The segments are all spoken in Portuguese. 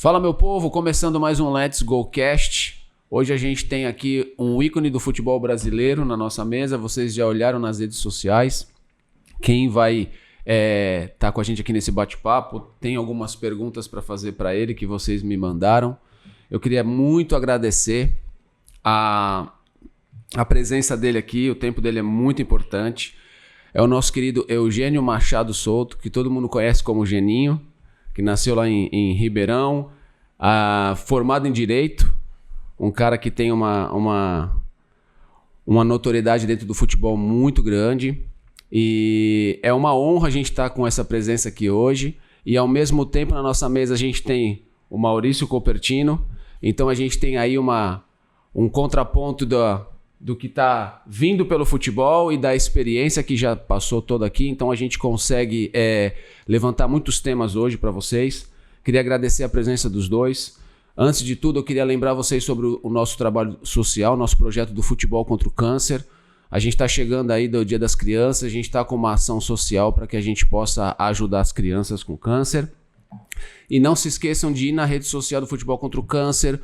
Fala, meu povo, começando mais um Let's Go Cast. Hoje a gente tem aqui um ícone do futebol brasileiro na nossa mesa. Vocês já olharam nas redes sociais. Quem vai tá com a gente aqui nesse bate-papo tem algumas perguntas para fazer para ele que vocês me mandaram. Eu queria muito agradecer a presença dele aqui. O tempo dele é muito importante. É o nosso querido Eugênio Machado Souto, que todo mundo conhece como Geninho, que nasceu lá em Ribeirão, formado em Direito, um cara que tem uma notoriedade dentro do futebol muito grande. E é uma honra a gente estar com essa presença aqui hoje. E ao mesmo tempo na nossa mesa a gente tem o Maurício Copertino. Então a gente tem aí um contraponto do que está vindo pelo futebol e da experiência que já passou toda aqui. Então a gente consegue levantar muitos temas hoje para vocês. Queria agradecer a presença dos dois. Antes de tudo, eu queria lembrar vocês sobre o nosso trabalho social, nosso projeto do Futebol contra o Câncer. A gente está chegando aí do Dia das Crianças, a gente está com uma ação social para que a gente possa ajudar as crianças com câncer. E não se esqueçam de ir na rede social do Futebol contra o Câncer,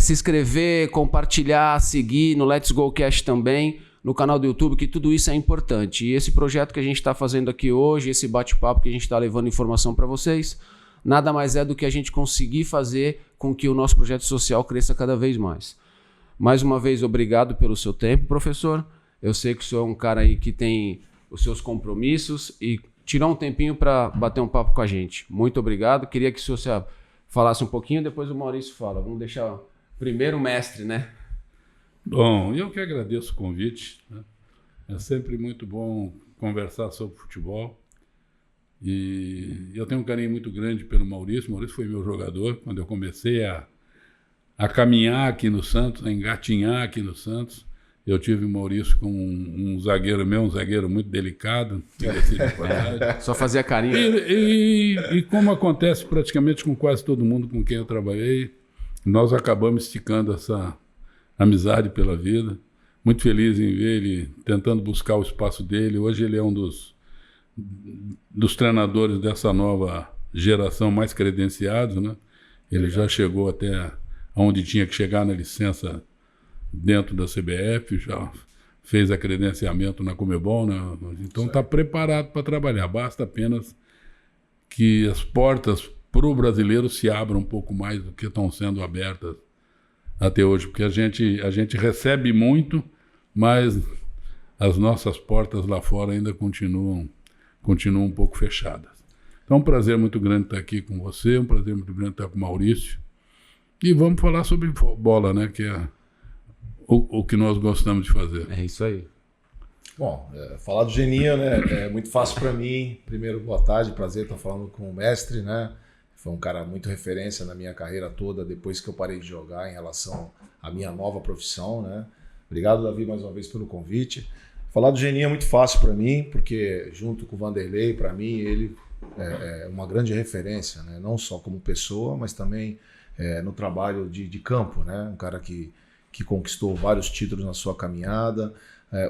se inscrever, compartilhar, seguir no Let's Go Cast também, no canal do YouTube, que tudo isso é importante. E esse projeto que a gente está fazendo aqui hoje, esse bate-papo que a gente está levando informação para vocês, nada mais é do que a gente conseguir fazer com que o nosso projeto social cresça cada vez mais. Mais uma vez, obrigado pelo seu tempo, professor. Eu sei que o senhor é um cara aí que tem os seus compromissos e tirou um tempinho para bater um papo com a gente. Muito obrigado. Queria que o senhor falasse um pouquinho, depois o Maurício fala. Vamos deixar primeiro o mestre, né? Bom, eu que agradeço o convite, né? É sempre muito bom conversar sobre futebol. E eu tenho um carinho muito grande pelo Maurício. O Maurício foi meu jogador quando eu comecei a caminhar aqui no Santos, a engatinhar aqui no Santos. Eu tive o Maurício com um zagueiro meu, um zagueiro muito delicado. Só fazia carinho. E como acontece praticamente com quase todo mundo com quem eu trabalhei, nós acabamos esticando essa amizade pela vida. Muito feliz em ver ele tentando buscar o espaço dele. Hoje ele é um dos treinadores dessa nova geração mais credenciados, né? Ele já chegou até onde tinha que chegar na licença dentro da CBF, já fez a credenciamento na Conmebol, né? Então está preparado para trabalhar. Basta apenas que as portas para o brasileiro se abram um pouco mais do que estão sendo abertas até hoje, porque a gente recebe muito, mas as nossas portas lá fora ainda continuam um pouco fechadas. Então é um prazer muito grande estar aqui com você, um prazer muito grande estar com o Maurício. E vamos falar sobre bola, né? Que é o que nós gostamos de fazer. É isso aí. Bom, falar do Geninho, né? É muito fácil para mim. Primeiro, boa tarde, prazer estar falando com o mestre, né? Foi um cara muito referência na minha carreira toda, depois que eu parei de jogar, em relação à minha nova profissão, né? Obrigado, Davi, mais uma vez pelo convite. Falar do Geninho é muito fácil para mim, porque junto com o Vanderlei, para mim, ele é uma grande referência, né? Não só como pessoa, mas também no trabalho de campo, né? Um cara que conquistou vários títulos na sua caminhada,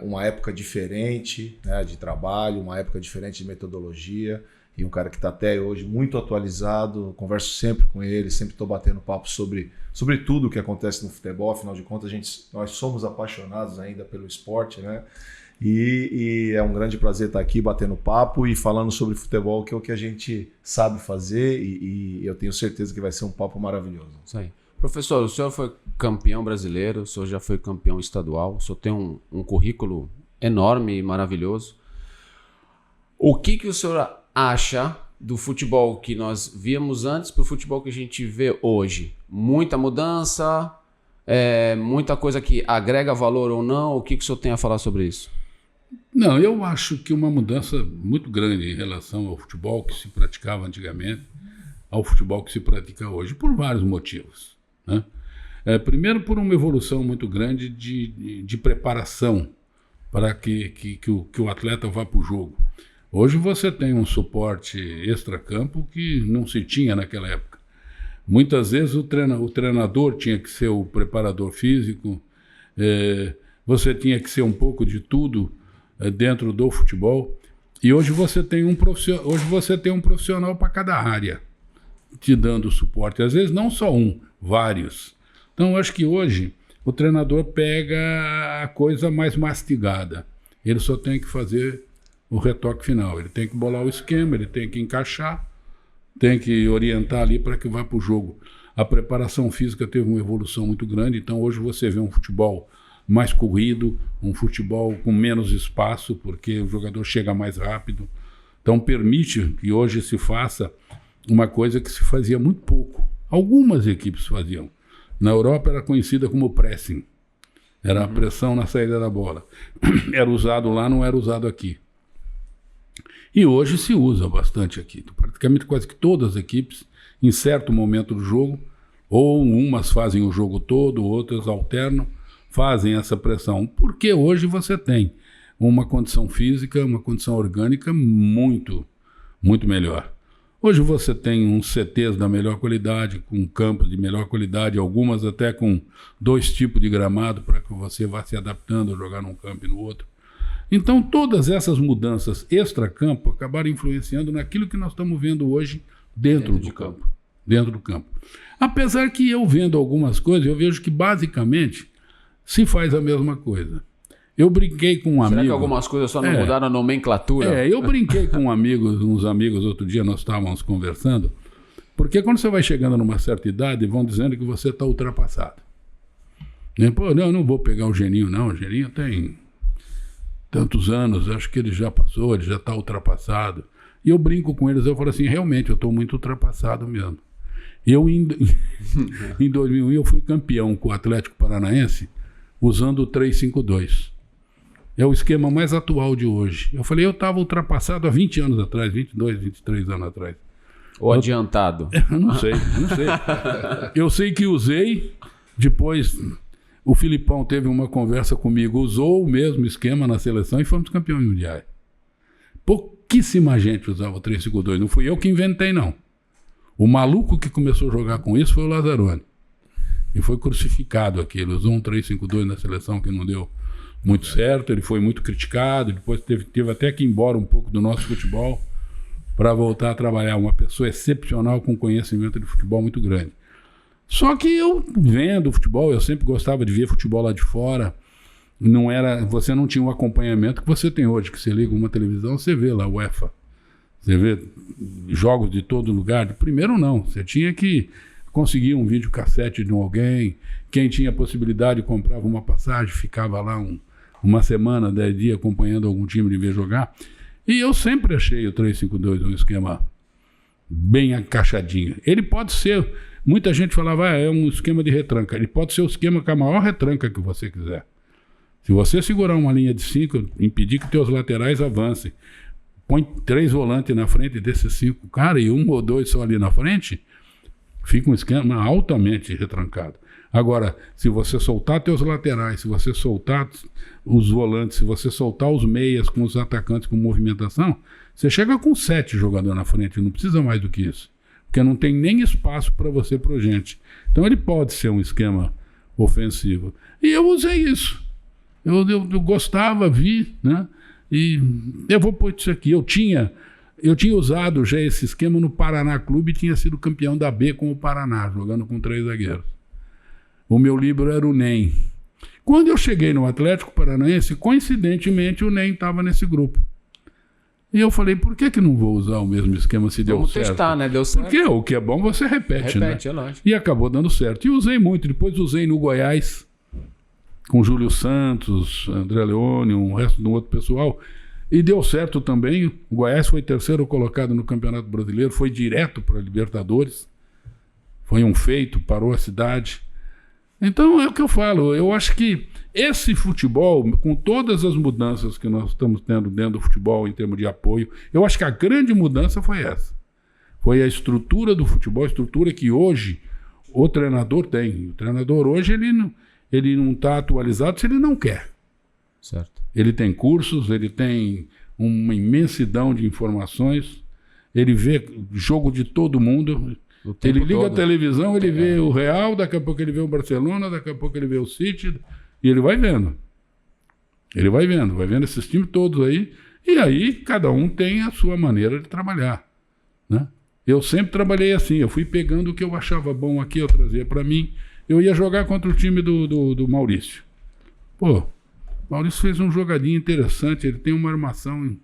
uma época diferente, né, de trabalho, uma época diferente de metodologia, e um cara que está até hoje muito atualizado. Converso sempre com ele, sempre estou batendo papo sobre tudo o que acontece no futebol. Afinal de contas, nós somos apaixonados ainda pelo esporte, né? E é um grande prazer estar aqui batendo papo e falando sobre futebol, que é o que a gente sabe fazer, e eu tenho certeza que vai ser um papo maravilhoso. Isso aí. Professor, o senhor foi campeão brasileiro, o senhor já foi campeão estadual, o senhor tem um currículo enorme e maravilhoso. O que o senhor acha do futebol que nós víamos antes para o futebol que a gente vê hoje? Muita mudança, muita coisa que agrega valor ou não? O que o senhor tem a falar sobre isso? Não, eu acho que uma mudança muito grande em relação ao futebol que se praticava antigamente ao futebol que se pratica hoje, por vários motivos, né? Primeiro, por uma evolução muito grande de preparação para que o atleta vá para o jogo. Hoje você tem um suporte extracampo que não se tinha naquela época. Muitas vezes o treinador tinha que ser o preparador físico, você tinha que ser um pouco de tudo dentro do futebol. E hoje você tem um profissional para cada área. te dando suporte. Às vezes não só um, vários. Então, eu acho que hoje o treinador pega a coisa mais mastigada. Ele só tem que fazer o retoque final. Ele tem que bolar o esquema, ele tem que encaixar, tem que orientar ali para que vá para o jogo. A preparação física teve uma evolução muito grande, então hoje você vê um futebol mais corrido, um futebol com menos espaço, porque o jogador chega mais rápido. Então permite que hoje se faça uma coisa que se fazia muito pouco. Algumas equipes faziam. Na Europa era conhecida como pressing. Era a pressão na saída da bola. Era usado lá, não era usado aqui. E hoje se usa bastante aqui. Praticamente quase que todas as equipes, em certo momento do jogo, ou umas fazem o jogo todo, outras alternam, fazem essa pressão. Porque hoje você tem uma condição física, uma condição orgânica muito, muito melhor. Hoje você tem uns CTs da melhor qualidade, com campos de melhor qualidade, algumas até com 2 tipos de gramado para que você vá se adaptando a jogar num campo e no outro. Então todas essas mudanças extra-campo acabaram influenciando naquilo que nós estamos vendo hoje dentro do campo. Dentro do campo. Apesar que eu vendo algumas coisas, eu vejo que basicamente se faz a mesma coisa. Eu brinquei com um amigo... Será que algumas coisas só não mudaram a nomenclatura? Eu brinquei com uns amigos outro dia, nós estávamos conversando, porque quando você vai chegando numa certa idade, vão dizendo que você está ultrapassado. Pô, não vou pegar o Geninho, não. O Geninho tem tantos anos, acho que ele já passou, ele já está ultrapassado. E eu brinco com eles, eu falo assim, realmente, eu estou muito ultrapassado mesmo. Eu, em 2001, eu fui campeão com o Atlético Paranaense usando o 3-5-2. É o esquema mais atual de hoje. Eu falei, eu estava ultrapassado há 20 anos atrás, 22, 23 anos atrás. Ou adiantado? Não sei. Eu sei que usei, depois o Filipão teve uma conversa comigo, usou o mesmo esquema na seleção e fomos campeões mundiais. Pouquíssima gente usava o 3-5-2, não fui eu que inventei, não. O maluco que começou a jogar com isso foi o Lazzaroni. E foi crucificado aqui. Ele usou um 3-5-2 na seleção que não deu muito certo, ele foi muito criticado, depois teve até que ir embora um pouco do nosso futebol para voltar a trabalhar. Uma pessoa excepcional com conhecimento de futebol muito grande. Só que eu vendo futebol, eu sempre gostava de ver futebol lá de fora. Você não tinha o acompanhamento que você tem hoje, que você liga uma televisão, você vê lá o UEFA. Você vê jogos de todo lugar. Primeiro não, você tinha que conseguir um videocassete de alguém. Quem tinha possibilidade comprava uma passagem, ficava lá uma semana, 10 dias acompanhando algum time de ver jogar. E eu sempre achei o 3-5-2 um esquema bem encaixadinho. Ele pode ser, muita gente falava, é um esquema de retranca. Ele pode ser o esquema com a maior retranca que você quiser. Se você segurar uma linha de 5, impedir que teus laterais avancem, põe 3 volantes na frente desses 5 caras e 1 ou 2 só ali na frente, fica um esquema altamente retrancado. Agora, se você soltar teus laterais, se você soltar os volantes, se você soltar os meias com os atacantes com movimentação, você chega com 7 jogadores na frente, não precisa mais do que isso. Porque não tem nem espaço para você por gente. Então ele pode ser um esquema ofensivo. E eu usei isso. Eu gostava, vi, né? E eu vou pôr isso aqui. Eu tinha usado já esse esquema no Paraná Clube e tinha sido campeão da B com o Paraná, jogando com 3 zagueiros. O meu livro era o NEM. Quando eu cheguei no Atlético Paranaense, coincidentemente o NEM estava nesse grupo. E eu falei, por que não vou usar o mesmo esquema se deu certo? Vamos testar, né? Deu certo. Porque o que é bom você repete, né? É lógico. E acabou dando certo. E usei muito. Depois usei no Goiás, com Júlio Santos, André Leone, um resto do outro pessoal. E deu certo também. O Goiás foi 3º colocado no Campeonato Brasileiro, foi direto para a Libertadores. Foi um feito, parou a cidade. Então é o que eu falo, eu acho que esse futebol, com todas as mudanças que nós estamos tendo dentro do futebol em termos de apoio, eu acho que a grande mudança foi essa. Foi a estrutura do futebol, a estrutura que hoje o treinador tem. O treinador hoje ele não está atualizado se ele não quer. Certo. Ele tem cursos, ele tem uma imensidão de informações, ele vê jogo de todo mundo. Ele liga a televisão, ele vê o Real, daqui a pouco ele vê o Barcelona, daqui a pouco ele vê o City, e ele vai vendo. Ele vai vendo esses times todos aí, e aí cada um tem a sua maneira de trabalhar, né? Eu sempre trabalhei assim, eu fui pegando o que eu achava bom aqui, eu trazia para mim. Eu ia jogar contra o time do Maurício. Pô, o Maurício fez um jogadinho interessante, ele tem uma armação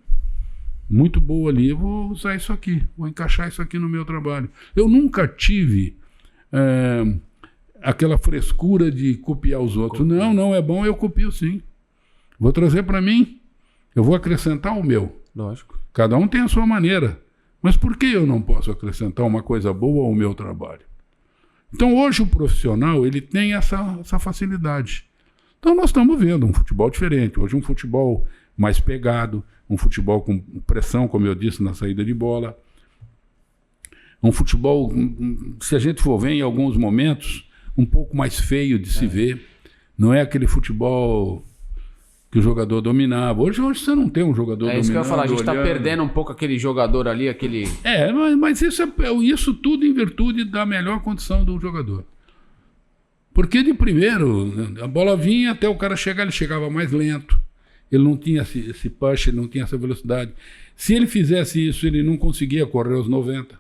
muito boa ali. Eu vou usar isso aqui, vou encaixar isso aqui no meu trabalho. Eu nunca tive aquela frescura de copiar os outros. Não é bom, eu copio sim. Vou trazer para mim, eu vou acrescentar o meu. Lógico. Cada um tem a sua maneira. Mas por que eu não posso acrescentar uma coisa boa ao meu trabalho? Então hoje o profissional ele tem essa facilidade. Então nós estamos vendo um futebol diferente. Hoje um futebol mais pegado, um futebol com pressão, como eu disse, na saída de bola. Um futebol, se a gente for ver em alguns momentos, um pouco mais feio de se ver. Não é aquele futebol que o jogador dominava. Hoje você não tem um jogador dominando. É isso que eu ia falar, a gente está perdendo um pouco aquele jogador ali, aquele... Mas isso tudo em virtude da melhor condição do jogador. Porque de primeiro, a bola vinha até o cara chegar, ele chegava mais lento. Ele não tinha esse push, ele não tinha essa velocidade. Se ele fizesse isso, ele não conseguia correr aos 90.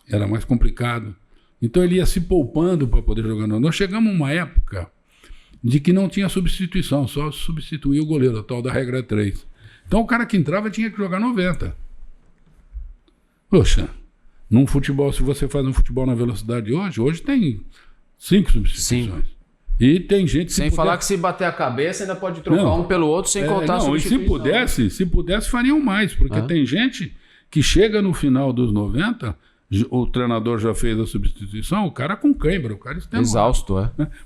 Era mais complicado. Então ele ia se poupando para poder jogar. Nós chegamos a uma época de que não tinha substituição, só substituía o goleiro, a tal da regra 3. Então o cara que entrava tinha que jogar 90. Poxa, num futebol, se você faz um futebol na velocidade de hoje tem 5 substituições. Sim. E tem gente... Sem falar que se bater a cabeça ainda pode trocar um pelo outro sem contar a substituição. E se pudesse fariam mais, porque tem gente que chega no final dos 90... O treinador já fez a substituição, o cara com cãibra, o cara extenuado. Exausto,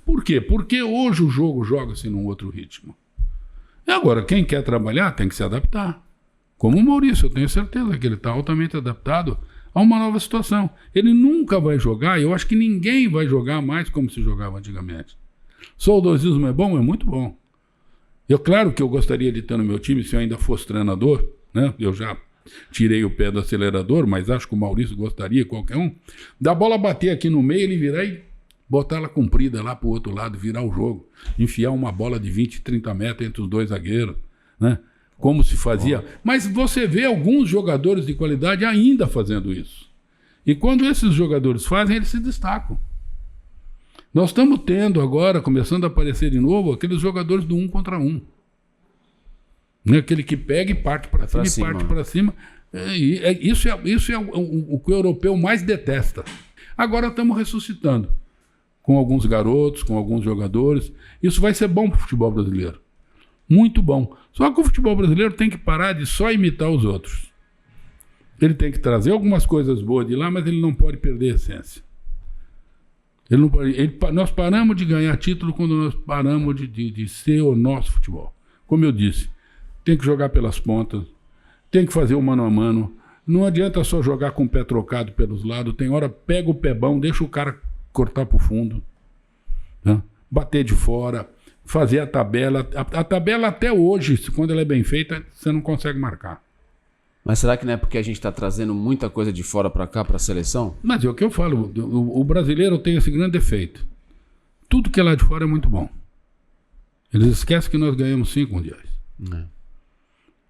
Por quê? Porque hoje o jogo joga-se num outro ritmo. E agora, quem quer trabalhar tem que se adaptar. Como o Maurício, eu tenho certeza que ele está altamente adaptado a uma nova situação. Ele nunca vai jogar, e eu acho que ninguém vai jogar mais como se jogava antigamente. Saudosismo é bom? É muito bom. Claro que eu gostaria de ter no meu time, se eu ainda fosse treinador, né? Eu já tirei o pé do acelerador, mas acho que o Maurício gostaria, qualquer um, da bola bater aqui no meio, ele virar e botar ela comprida lá pro outro lado, virar o jogo, enfiar uma bola de 20, 30 metros entre os dois zagueiros, né? Como se fazia. Mas você vê alguns jogadores de qualidade ainda fazendo isso. E quando esses jogadores fazem, eles se destacam. Nós estamos tendo agora, começando a aparecer de novo, aqueles jogadores do 1 contra 1. Aquele que pega e parte para cima, parte para cima. Isso é o que o europeu mais detesta. Agora estamos ressuscitando. Com alguns garotos, com alguns jogadores. Isso vai ser bom para o futebol brasileiro. Muito bom. Só que o futebol brasileiro tem que parar de só imitar os outros. Ele tem que trazer algumas coisas boas de lá, mas ele não pode perder a essência. Nós paramos de ganhar título quando nós paramos de ser o nosso futebol. Como eu disse, tem que jogar pelas pontas, tem que fazer o mano a mano. Não adianta só jogar com o pé trocado pelos lados. Tem hora, pega o pé bom, deixa o cara cortar para o fundo. Né? Bater de fora, fazer a tabela. A tabela até hoje, quando ela é bem feita, você não consegue marcar. Mas será que não é porque a gente está trazendo muita coisa de fora para cá, para a seleção? Mas é o que eu falo, o brasileiro tem esse grande defeito. Tudo que é lá de fora é muito bom. Eles esquecem que nós ganhamos 5 mundiais.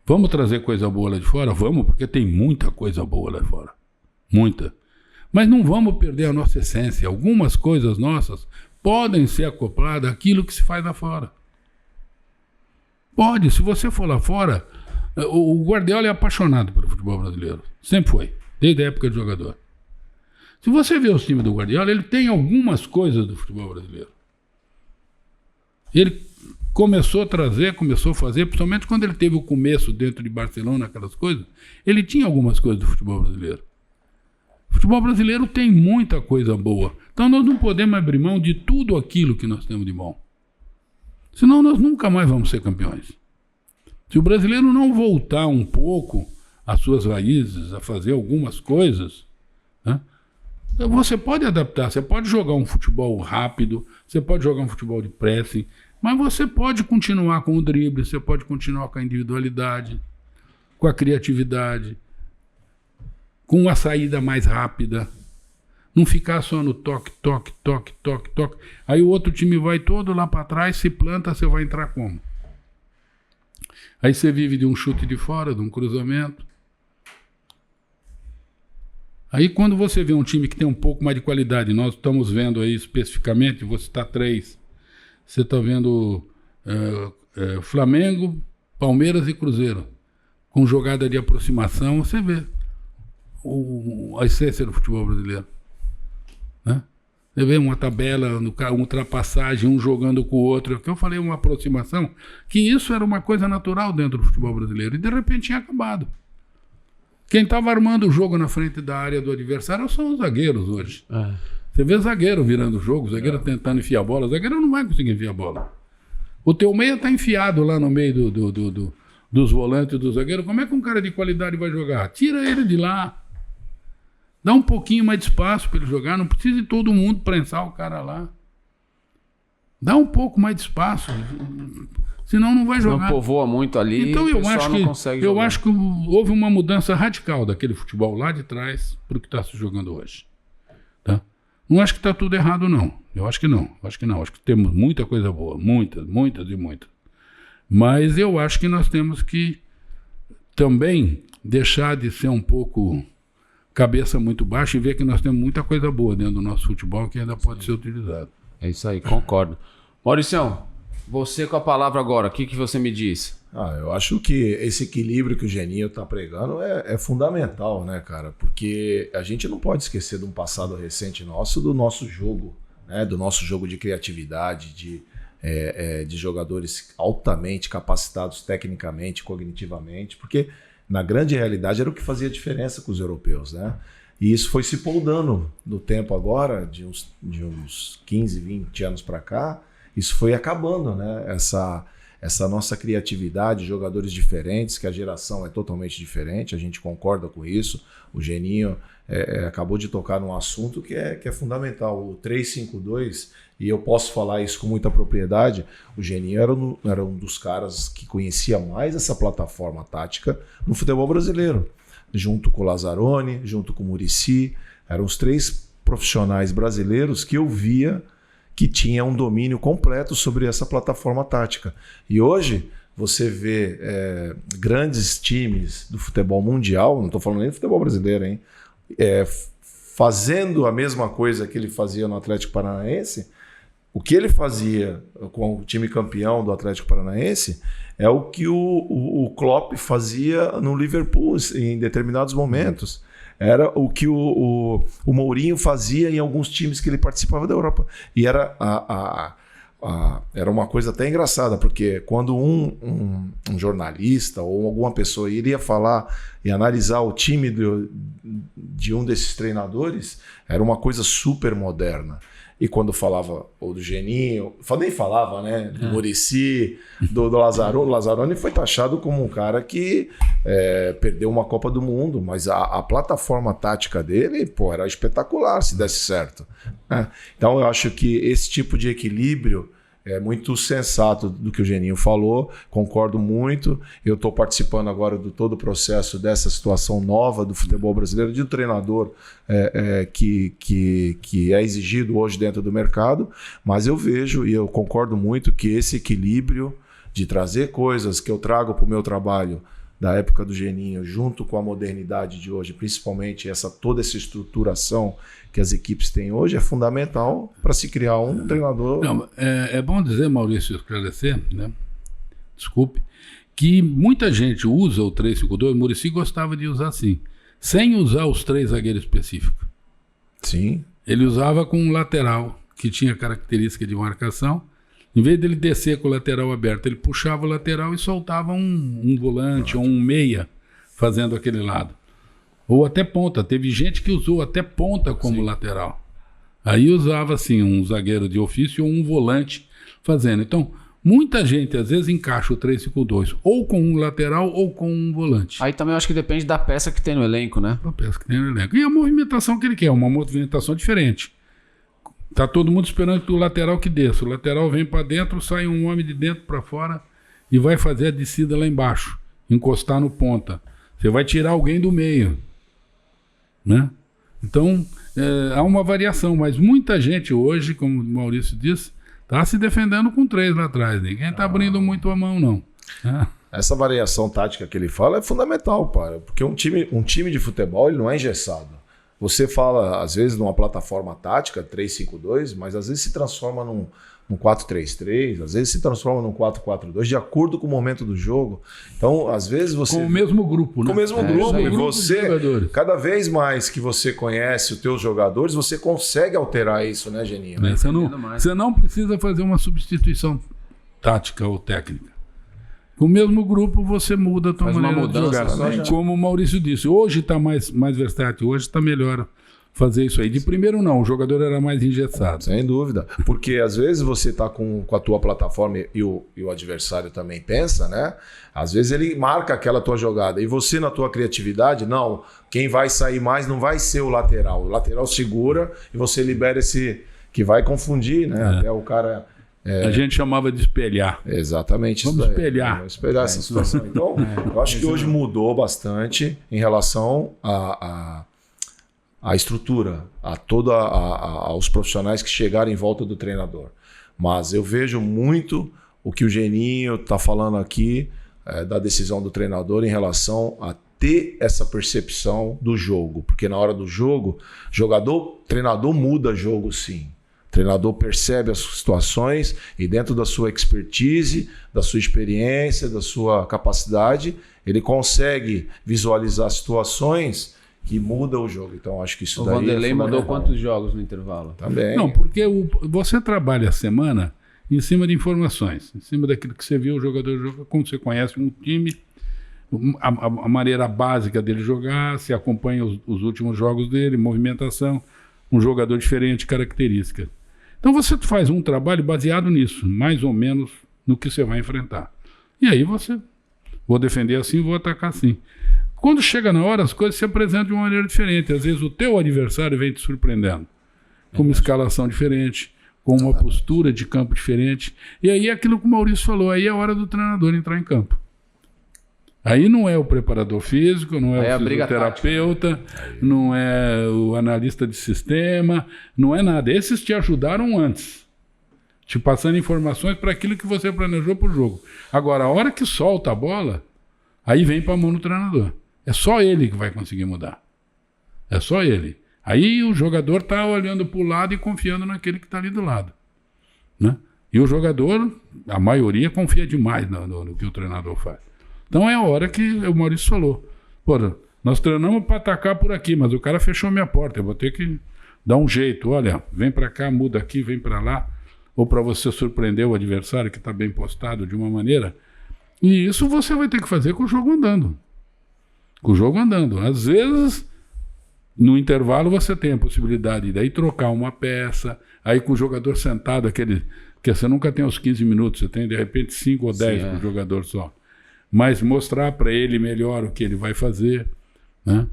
Vamos trazer coisa boa lá de fora? Vamos, porque tem muita coisa boa lá de fora. Muita. Mas não vamos perder a nossa essência. Algumas coisas nossas podem ser acopladas àquilo que se faz lá fora. Pode. Se você for lá fora... O Guardiola é apaixonado pelo futebol brasileiro. Sempre foi. Desde a época de jogador. Se você vê os times do Guardiola, ele tem algumas coisas do futebol brasileiro. Ele começou a trazer, começou a fazer, principalmente quando ele teve o começo dentro de Barcelona, aquelas coisas, ele tinha algumas coisas do futebol brasileiro. O futebol brasileiro tem muita coisa boa. Então nós não podemos abrir mão de tudo aquilo que nós temos de bom. Senão nós nunca mais vamos ser campeões. Se o brasileiro não voltar um pouco às suas raízes, a fazer algumas coisas, né, você pode adaptar, você pode jogar um futebol rápido, você pode jogar um futebol de pressing, mas você pode continuar com o drible, você pode continuar com a individualidade, com a criatividade, com a saída mais rápida. Não ficar só no toque, toque, toque, toque, toque. Aí o outro time vai todo lá para trás, se planta, você vai entrar como? Aí você vive de um chute de fora, de um cruzamento. Aí quando você vê um time que tem um pouco mais de qualidade, nós estamos vendo aí especificamente, vou citar 3, você está vendo Flamengo, Palmeiras e Cruzeiro, com jogada de aproximação, você vê a essência do futebol brasileiro. Né? Você vê uma tabela, uma ultrapassagem, um jogando com o outro, que eu falei, uma aproximação, que isso era uma coisa natural dentro do futebol brasileiro, e de repente tinha acabado. Quem estava armando o jogo na frente da área do adversário são os zagueiros hoje. Você vê zagueiro virando o jogo, zagueiro tentando enfiar a bola, zagueiro não vai conseguir enfiar a bola. O teu meia está enfiado lá no meio dos volantes do zagueiro. Como é que um cara de qualidade vai jogar? Tira ele de lá. Dá um pouquinho mais de espaço para ele jogar. Não precisa de todo mundo prensar o cara lá. Dá um pouco mais de espaço. Senão não vai jogar. Não povoa muito ali, então eu acho que houve uma mudança radical daquele futebol lá de trás para o que está se jogando hoje. Tá? Não acho que está tudo errado, não. Eu acho que não. Acho que temos muita coisa boa. Muitas. Mas eu acho que nós temos que também deixar de ser um pouco cabeça muito baixa e ver que nós temos muita coisa boa dentro do nosso futebol que ainda pode ser utilizado. É isso aí, concordo. Mauricião, você com a palavra agora, o que você me diz? Eu acho que esse equilíbrio que o Geninho está pregando é fundamental, né, cara? Porque a gente não pode esquecer de um passado recente nosso, do nosso jogo, né? Do nosso jogo de criatividade, de jogadores altamente capacitados tecnicamente, cognitivamente, porque na grande realidade era o que fazia diferença com os europeus, né? E isso foi se poldando no tempo agora, de uns 15, 20 anos para cá, isso foi acabando, né? Essa nossa criatividade, jogadores diferentes, que a geração é totalmente diferente, a gente concorda com isso. O Geninho acabou de tocar num assunto que é fundamental. O 3-5-2, e eu posso falar isso com muita propriedade, o Geninho era um dos caras que conhecia mais essa plataforma tática no futebol brasileiro, junto com o Lazzaroni, junto com o Muricy. Eram os 3 profissionais brasileiros que eu via que tinha um domínio completo sobre essa plataforma tática. E hoje você vê grandes times do futebol mundial, não estou falando nem do futebol brasileiro, hein? Fazendo a mesma coisa que ele fazia no Atlético Paranaense. O que ele fazia com o time campeão do Atlético Paranaense é o que o Klopp fazia no Liverpool em determinados momentos. Era o que o Mourinho fazia em alguns times que ele participava da Europa. E era uma coisa até engraçada, porque quando um jornalista ou alguma pessoa iria falar e analisar o time de um desses treinadores, era uma coisa super moderna. E quando falava ou do Geninho, nem falava, né? Do Muricy, do Lazzaroni. O Lazzaroni foi taxado como um cara que perdeu uma Copa do Mundo, mas a plataforma tática dele, era espetacular se desse certo. Então eu acho que esse tipo de equilíbrio é muito sensato do que o Geninho falou, concordo muito. Eu estou participando agora do todo o processo dessa situação nova do futebol brasileiro, de um treinador que é exigido hoje dentro do mercado, mas eu vejo e eu concordo muito que esse equilíbrio de trazer coisas que eu trago para o meu trabalho da época do Geninho, junto com a modernidade de hoje, principalmente toda essa estruturação que as equipes têm hoje, é fundamental para se criar um treinador. Não, é bom dizer, Maurício, esclarecer, né? Desculpe, que muita gente usa o 3-5-2, o Muricy gostava de usar assim, sem usar os 3 zagueiros específicos. Sim. Ele usava com um lateral, que tinha característica de marcação. Em vez dele descer com o lateral aberto, ele puxava o lateral e soltava um volante ou um meia fazendo aquele lado. Ou até ponta. Teve gente que usou até ponta como lateral. Aí usava assim um zagueiro de ofício ou um volante fazendo. Então, muita gente às vezes encaixa o 3-5-2 ou com um lateral ou com um volante. Aí também eu acho que depende da peça que tem no elenco, né? Da peça que tem no elenco. E a movimentação que ele quer, uma movimentação diferente. Tá todo mundo esperando que o lateral que desça. O lateral vem para dentro, sai um homem de dentro para fora e vai fazer a descida lá embaixo, encostar no ponta. Você vai tirar alguém do meio, né? Então, há uma variação, mas muita gente hoje, como o Maurício disse, está se defendendo com 3 lá atrás. Ninguém está abrindo muito a mão, não. Essa variação tática que ele fala é fundamental, porque um time de futebol ele não é engessado. Você fala, às vezes, numa plataforma tática, 3-5-2, mas às vezes se transforma num 4-3-3, às vezes se transforma num 4-4-2, de acordo com o momento do jogo. Então, às vezes você... Com o mesmo grupo, né? Com o mesmo grupo. E você, jogadores. cada vez mais que você conhece os teus jogadores, você consegue alterar isso, né, Geninho? Você não precisa fazer uma substituição tática ou técnica. Com o mesmo grupo, você muda a tua maneira de jogar. Como o Maurício disse, hoje está mais versátil, hoje está melhor fazer isso aí. De primeiro não, o jogador era mais engessado. Sem dúvida. Porque às vezes você está com a tua plataforma e o adversário também pensa, né? Às vezes ele marca aquela tua jogada. E você, na tua criatividade, não. Quem vai sair mais não vai ser o lateral. O lateral segura e você libera esse... que vai confundir, né? Até o cara... A gente chamava de espelhar. Exatamente. Vamos espelhar. Vamos espelhar essa situação. Então, eu acho que hoje mudou bastante em relação à estrutura, aos profissionais que chegaram em volta do treinador. Mas eu vejo muito o que o Geninho está falando aqui da decisão do treinador em relação a ter essa percepção do jogo. Porque na hora do jogo, treinador muda jogo sim. O treinador percebe as situações e dentro da sua expertise, da sua experiência, da sua capacidade, ele consegue visualizar situações que mudam o jogo. Então, acho que isso daí... O Vanderlei mudou quantos jogos no intervalo? Também. Não, porque você trabalha a semana em cima de informações, em cima daquilo que você viu o jogador jogar, como você conhece um time, a maneira básica dele jogar, se acompanha os últimos jogos dele, movimentação, um jogador diferente, característica. Então você faz um trabalho baseado nisso, mais ou menos no que você vai enfrentar. E aí vou defender assim, vou atacar assim. Quando chega na hora, as coisas se apresentam de uma maneira diferente. Às vezes o teu adversário vem te surpreendendo, com uma escalação diferente, com uma postura de campo diferente. E aí é aquilo que o Maurício falou, aí é a hora do treinador entrar em campo. Aí não é o preparador físico, não é o fisioterapeuta, não é o analista de sistema, não é nada. Esses te ajudaram antes, te passando informações para aquilo que você planejou para o jogo. Agora, a hora que solta a bola, aí vem para a mão do treinador. É só ele que vai conseguir mudar. É só ele. Aí o jogador está olhando para o lado e confiando naquele que está ali do lado. Né? E o jogador, a maioria, confia demais no que o treinador faz. Então é a hora que o Maurício falou. Pô, nós treinamos para atacar por aqui, mas o cara fechou minha porta. Eu vou ter que dar um jeito. Olha, vem para cá, muda aqui, vem para lá. Ou para você surpreender o adversário que está bem postado de uma maneira. E isso você vai ter que fazer com o jogo andando. Com o jogo andando. Às vezes, no intervalo, você tem a possibilidade de daí trocar uma peça. Aí com o jogador sentado, que você nunca tem os 15 minutos. Você tem, de repente, 5 ou 10 para o jogador só. Mas mostrar para ele melhor o que ele vai fazer. Né?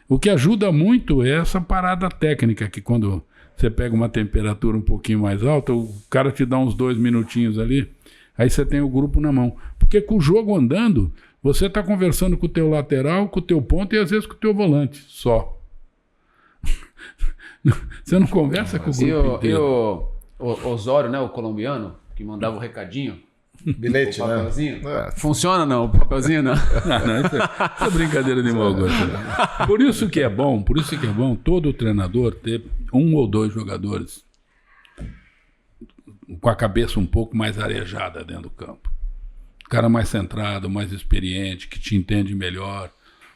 O que ajuda muito é essa parada técnica, que quando você pega uma temperatura um pouquinho mais alta, o cara te dá uns 2 minutinhos ali, aí você tem o grupo na mão. Porque com o jogo andando, você está conversando com o teu lateral, com o teu ponto e às vezes com o teu volante, só. Você não conversa com o grupo inteiro. E o Osório, né, o colombiano, que mandava o recadinho, bilhete, o papelzinho. Né? Funciona não? O papelzinho não? Não, isso é brincadeira de mau gosto. Por isso que é bom todo treinador ter 1 ou 2 jogadores com a cabeça um pouco mais arejada dentro do campo. Um cara mais centrado, mais experiente, que te entende melhor.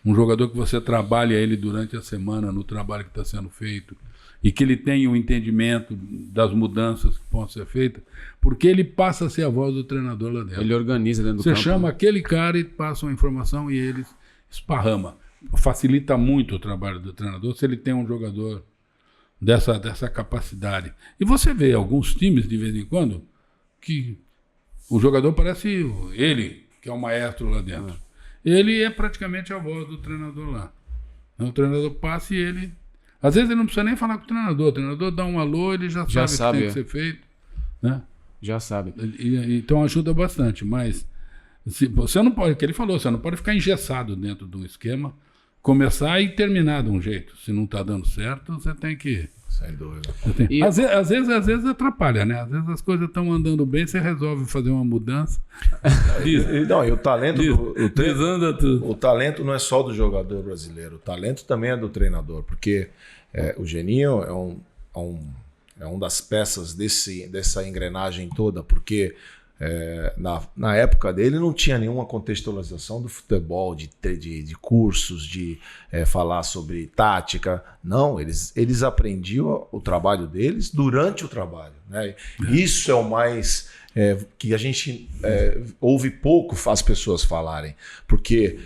Um jogador que você trabalha ele durante a semana no trabalho que está sendo feito. E que ele tenha um entendimento das mudanças que possam ser feitas, porque ele passa a ser a voz do treinador lá dentro. Ele organiza dentro do campo. Você chama aquele cara e passa uma informação e ele esparrama. Facilita muito o trabalho do treinador se ele tem um jogador dessa capacidade. E você vê alguns times, de vez em quando, que o jogador parece ele, que é o maestro lá dentro. Ele é praticamente a voz do treinador lá. O treinador passa e ele... Às vezes ele não precisa nem falar com o treinador dá um alô, ele já sabe o que tem que ser feito. Né? Já sabe. Então ajuda bastante, mas você não pode, que ele falou, você não pode ficar engessado dentro do esquema, começar e terminar de um jeito. Se não está dando certo, você tem que Sem dúvida. E- Às vezes atrapalha, né? Às vezes as coisas estão andando bem, você resolve fazer uma mudança. Não, e o talento Desanda tudo. o talento não é só do jogador brasileiro, o talento também é do treinador, porque o Geninho é um das peças dessa engrenagem toda, porque na época dele não tinha nenhuma contextualização do futebol, de cursos, de falar sobre tática. Não, eles aprendiam o trabalho deles durante o trabalho, né? Isso é o mais que a gente ouve pouco as pessoas falarem, porque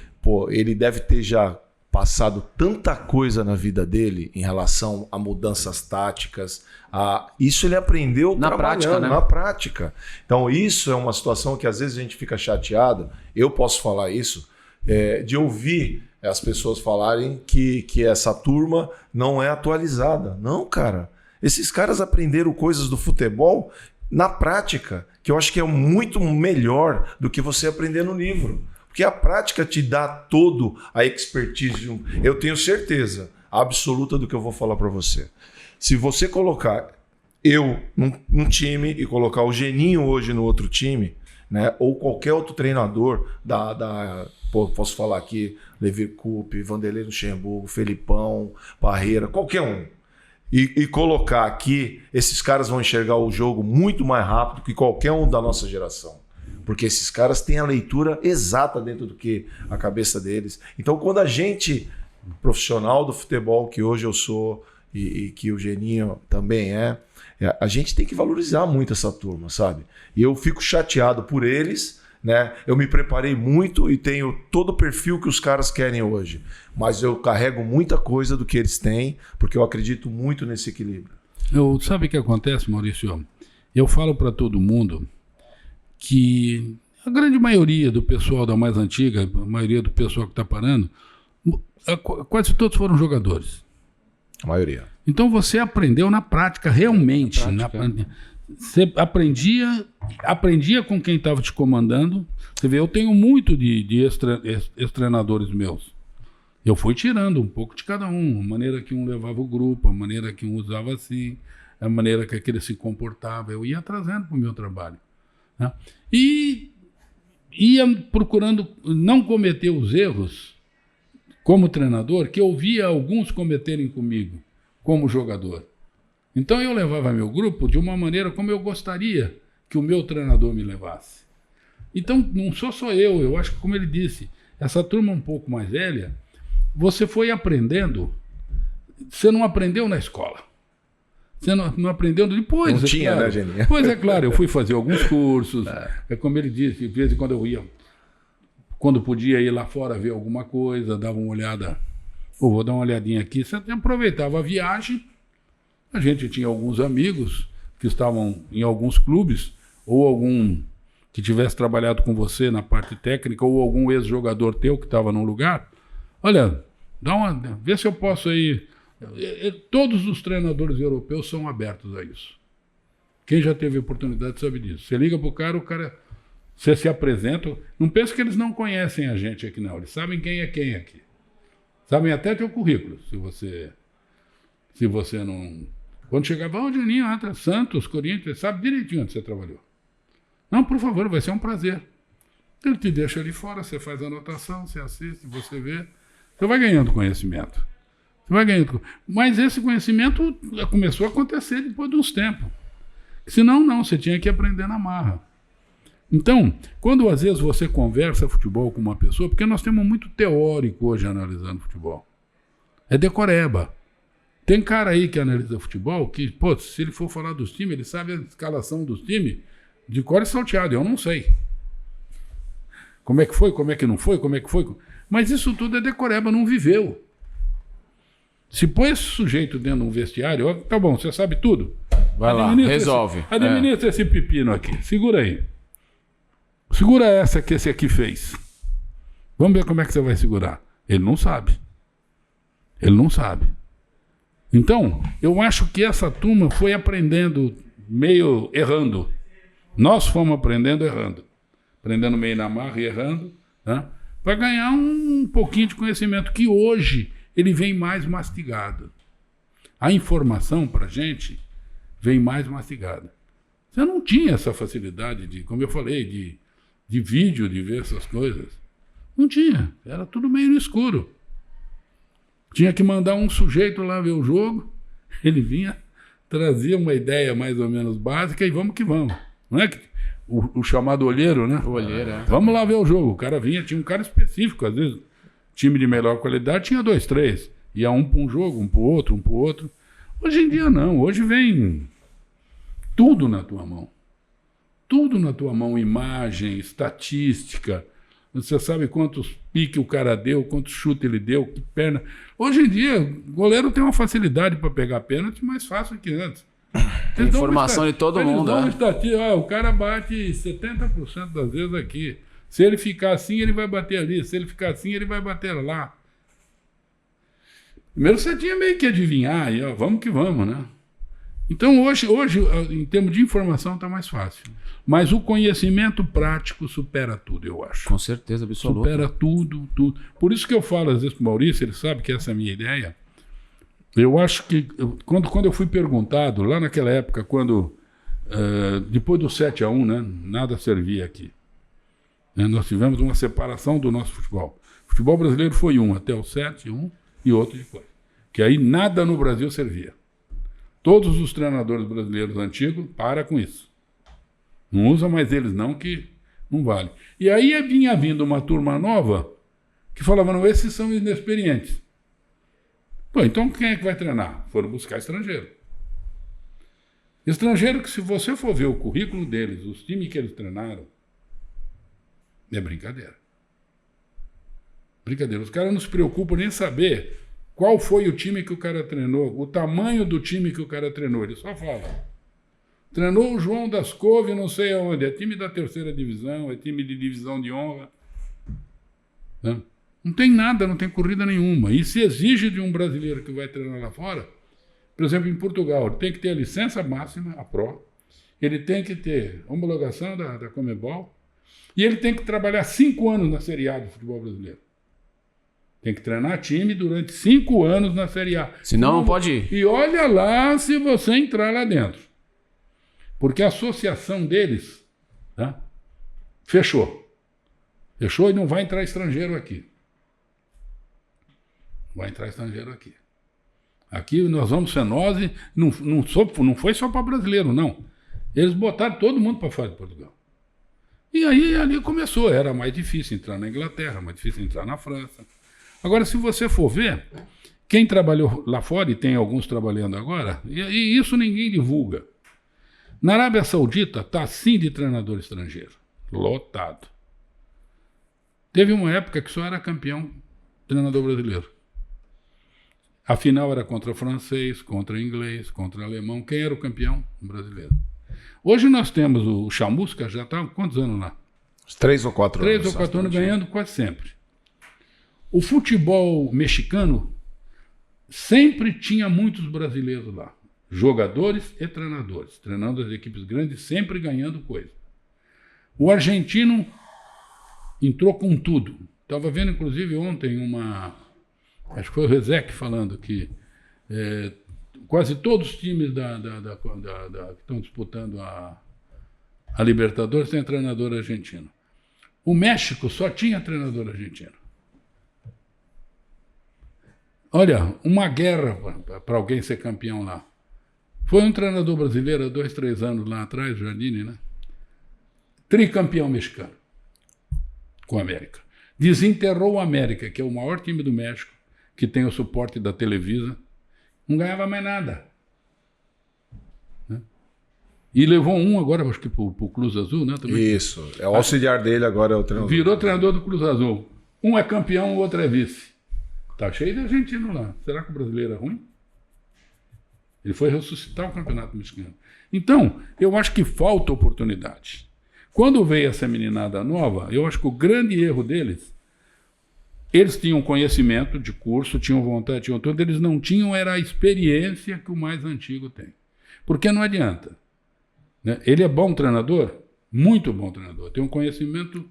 ele deve ter já passado tanta coisa na vida dele em relação a mudanças táticas. Isso ele aprendeu na prática, né? Na prática. Então isso é uma situação que às vezes a gente fica chateado, eu posso falar isso, de ouvir as pessoas falarem que essa turma não é atualizada. Não, cara. Esses caras aprenderam coisas do futebol na prática, que eu acho que é muito melhor do que você aprender no livro. Porque a prática te dá todo a expertise. Eu tenho certeza absoluta do que eu vou falar para você. Se você colocar eu num time e colocar o Geninho hoje no outro time, né, ou qualquer outro treinador posso falar aqui, Levi Coupe, Vanderlei Luxemburgo, Felipão, Parreira, qualquer um, e colocar aqui, esses caras vão enxergar o jogo muito mais rápido que qualquer um da nossa geração. Porque esses caras têm a leitura exata dentro do que a cabeça deles. Então, quando a gente, profissional do futebol, que hoje eu sou e que o Geninho também a gente tem que valorizar muito essa turma, sabe? E eu fico chateado por eles, né? Eu me preparei muito e tenho todo o perfil que os caras querem hoje. Mas eu carrego muita coisa do que eles têm, porque eu acredito muito nesse equilíbrio. Sabe o que acontece, Maurício? Eu falo para todo mundo que a grande maioria do pessoal da mais antiga, a maioria do pessoal que está parando, quase todos foram jogadores. A maioria. Então você aprendeu na prática, realmente. Você aprendia com quem estava te comandando. Você vê, eu tenho muito de ex-treinadores meus. Eu fui tirando um pouco de cada um, a maneira que um levava o grupo, a maneira que um usava assim, a maneira que aquele se comportava. Eu ia trazendo para o meu trabalho. Né? E ia procurando não cometer os erros como treinador que eu via alguns cometerem comigo como jogador. Então eu levava meu grupo de uma maneira como eu gostaria que o meu treinador me levasse. Então não sou só eu acho que, como ele disse, essa turma um pouco mais velha, você foi aprendendo, você não aprendeu na escola. Você não aprendeu depois. Não tinha, claro. Né, Geninho? Pois é, claro, eu fui fazer alguns cursos. Como ele disse, de vez em quando eu ia, quando podia ir lá fora ver alguma coisa, dava uma olhada, vou dar uma olhadinha aqui. Você aproveitava a viagem. A gente tinha alguns amigos que estavam em alguns clubes, ou algum que tivesse trabalhado com você na parte técnica, ou algum ex-jogador teu que estava num lugar. Olha, vê se eu posso aí. Todos os treinadores europeus são abertos a isso. Quem já teve oportunidade sabe disso. Você liga pro cara, você se apresenta. Não pensa que eles não conhecem a gente aqui, não. Eles sabem quem é quem aqui. Sabem até teu currículo, se você não... Quando chegava, Geninho, entra Santos, Corinthians, sabe direitinho onde você trabalhou. Não, por favor, vai ser um prazer. Ele te deixa ali fora, você faz a anotação, você assiste, você vê. Você vai ganhando conhecimento. Mas esse conhecimento começou a acontecer depois de uns tempos. Senão, não, você tinha que aprender na marra. Então, quando às vezes você conversa futebol com uma pessoa, porque nós temos muito teórico hoje analisando futebol. É decoreba. Tem cara aí que analisa futebol que, pô, se ele for falar dos times, ele sabe a escalação dos times de cor e salteado. Eu não sei. Como é que foi, como é que não foi, como é que foi. Mas isso tudo é decoreba, não viveu. Se põe esse sujeito dentro de um vestiário, ó, tá bom, você sabe tudo. Vai lá, resolve. Administra esse pepino aqui. Segura aí. Segura essa que esse aqui fez. Vamos ver como é que você vai segurar. Ele não sabe. Então, eu acho que essa turma foi aprendendo meio errando. Nós fomos aprendendo errando. Aprendendo meio na marra e errando, né? Para ganhar um pouquinho de conhecimento que hoje ele vem mais mastigado. a informação para a gente vem mais mastigada. Você não tinha essa facilidade de, como eu falei, de vídeo, de ver essas coisas. Não tinha. Era tudo meio no escuro. Tinha que mandar um sujeito lá ver o jogo, ele vinha, trazia uma ideia mais ou menos básica e vamos que vamos. Não é que o chamado olheiro, né? O olheiro, é. Vamos lá ver o jogo. O cara vinha, tinha um cara específico, às vezes, time de melhor qualidade tinha 2, 3. Ia um para um jogo, um para o outro, um para o outro. Hoje em dia não, hoje vem tudo na tua mão. Tudo na tua mão, imagem, estatística. Você sabe quantos piques o cara deu, quantos chutes ele deu, que perna. Hoje em dia, o goleiro tem uma facilidade para pegar pênalti mais fácil que antes. Tem informação de todo mundo. O cara bate 70% das vezes aqui. Se ele ficar assim, ele vai bater ali. Se ele ficar assim, ele vai bater lá. Primeiro você tinha meio que adivinhar, e, vamos que vamos, né? Então hoje, em termos de informação, está mais fácil. Mas o conhecimento prático supera tudo, eu acho. Com certeza, absoluta. Supera tudo, tudo. Por isso que eu falo às vezes para o Maurício, ele sabe que essa é a minha ideia. Eu acho que, quando eu fui perguntado, lá naquela época, quando, depois do 7-1, né, nada servia aqui. Nós tivemos uma separação do nosso futebol. O futebol brasileiro foi até o 7-1 e outro depois. Que aí nada no Brasil servia. Todos os treinadores brasileiros antigos, para com isso. Não usa mais eles não, que não vale. E aí vinha vindo uma turma nova que falava, não, esses são inexperientes. Pô, então quem é que vai treinar? Foram buscar estrangeiro. Estrangeiro que, se você for ver o currículo deles, os times que eles treinaram, é brincadeira. Brincadeira. Os caras não se preocupam nem em saber qual foi o time que o cara treinou, o tamanho do time que o cara treinou. Ele só fala. Treinou o João das Couve, não sei aonde. É time da 3ª divisão, é time de divisão de honra. Não tem nada, não tem corrida nenhuma. E se exige de um brasileiro que vai treinar lá fora, por exemplo, em Portugal, ele tem que ter a licença máxima, a Pro, ele tem que ter homologação da Conmebol, e ele tem que trabalhar 5 anos na Série A do futebol brasileiro. Tem que treinar time durante 5 anos na Série A. Senão não pode ir. E olha lá se você entrar lá dentro. Porque a associação deles, tá, fechou. Fechou e não vai entrar estrangeiro aqui. Vai entrar estrangeiro aqui. Aqui nós vamos ser nós e não foi só para brasileiro, não. Eles botaram todo mundo para fora de Portugal. E aí ali começou. Era mais difícil entrar na Inglaterra, mais difícil entrar na França. Agora, se você for ver, quem trabalhou lá fora, e tem alguns trabalhando agora, e isso ninguém divulga. Na Arábia Saudita está assim de treinador estrangeiro. Lotado. Teve uma época que só era campeão treinador brasileiro. A final era contra francês, contra inglês, contra alemão. Quem era o campeão? brasileiro. Hoje nós temos o Chamusca, já está há quantos anos lá? 3 ou 4 anos. 3 ou 4 anos ganhando quase sempre. O futebol mexicano sempre tinha muitos brasileiros lá. Jogadores e treinadores. Treinando as equipes grandes, sempre ganhando coisa. O argentino entrou com tudo. Estava vendo, inclusive, ontem acho que foi o Rezec falando que quase todos os times que estão disputando a Libertadores têm treinador argentino. O México só tinha treinador argentino. Olha, uma guerra para alguém ser campeão lá. Foi um treinador brasileiro há 2, 3 anos lá atrás, Jardine, né? Tricampeão mexicano com a América. Desenterrou o América, que é o maior time do México, que tem o suporte da Televisa. Não ganhava mais nada. Né? E levou agora, acho que para o Cruz Azul, né? Também. Isso. É o auxiliar dele, agora é o treinador. Virou treinador do Cruz Azul. Um é campeão, o outro é vice. Tá cheio de argentino lá. Será que o brasileiro é ruim? Ele foi ressuscitar o campeonato mexicano. Então, eu acho que falta oportunidade. Quando veio essa meninada nova, eu acho que o grande erro deles, eles tinham conhecimento de curso, tinham vontade, tinham tudo, eles não tinham era a experiência que o mais antigo tem. Porque não adianta. Né? Ele é bom treinador, muito bom treinador, tem um conhecimento,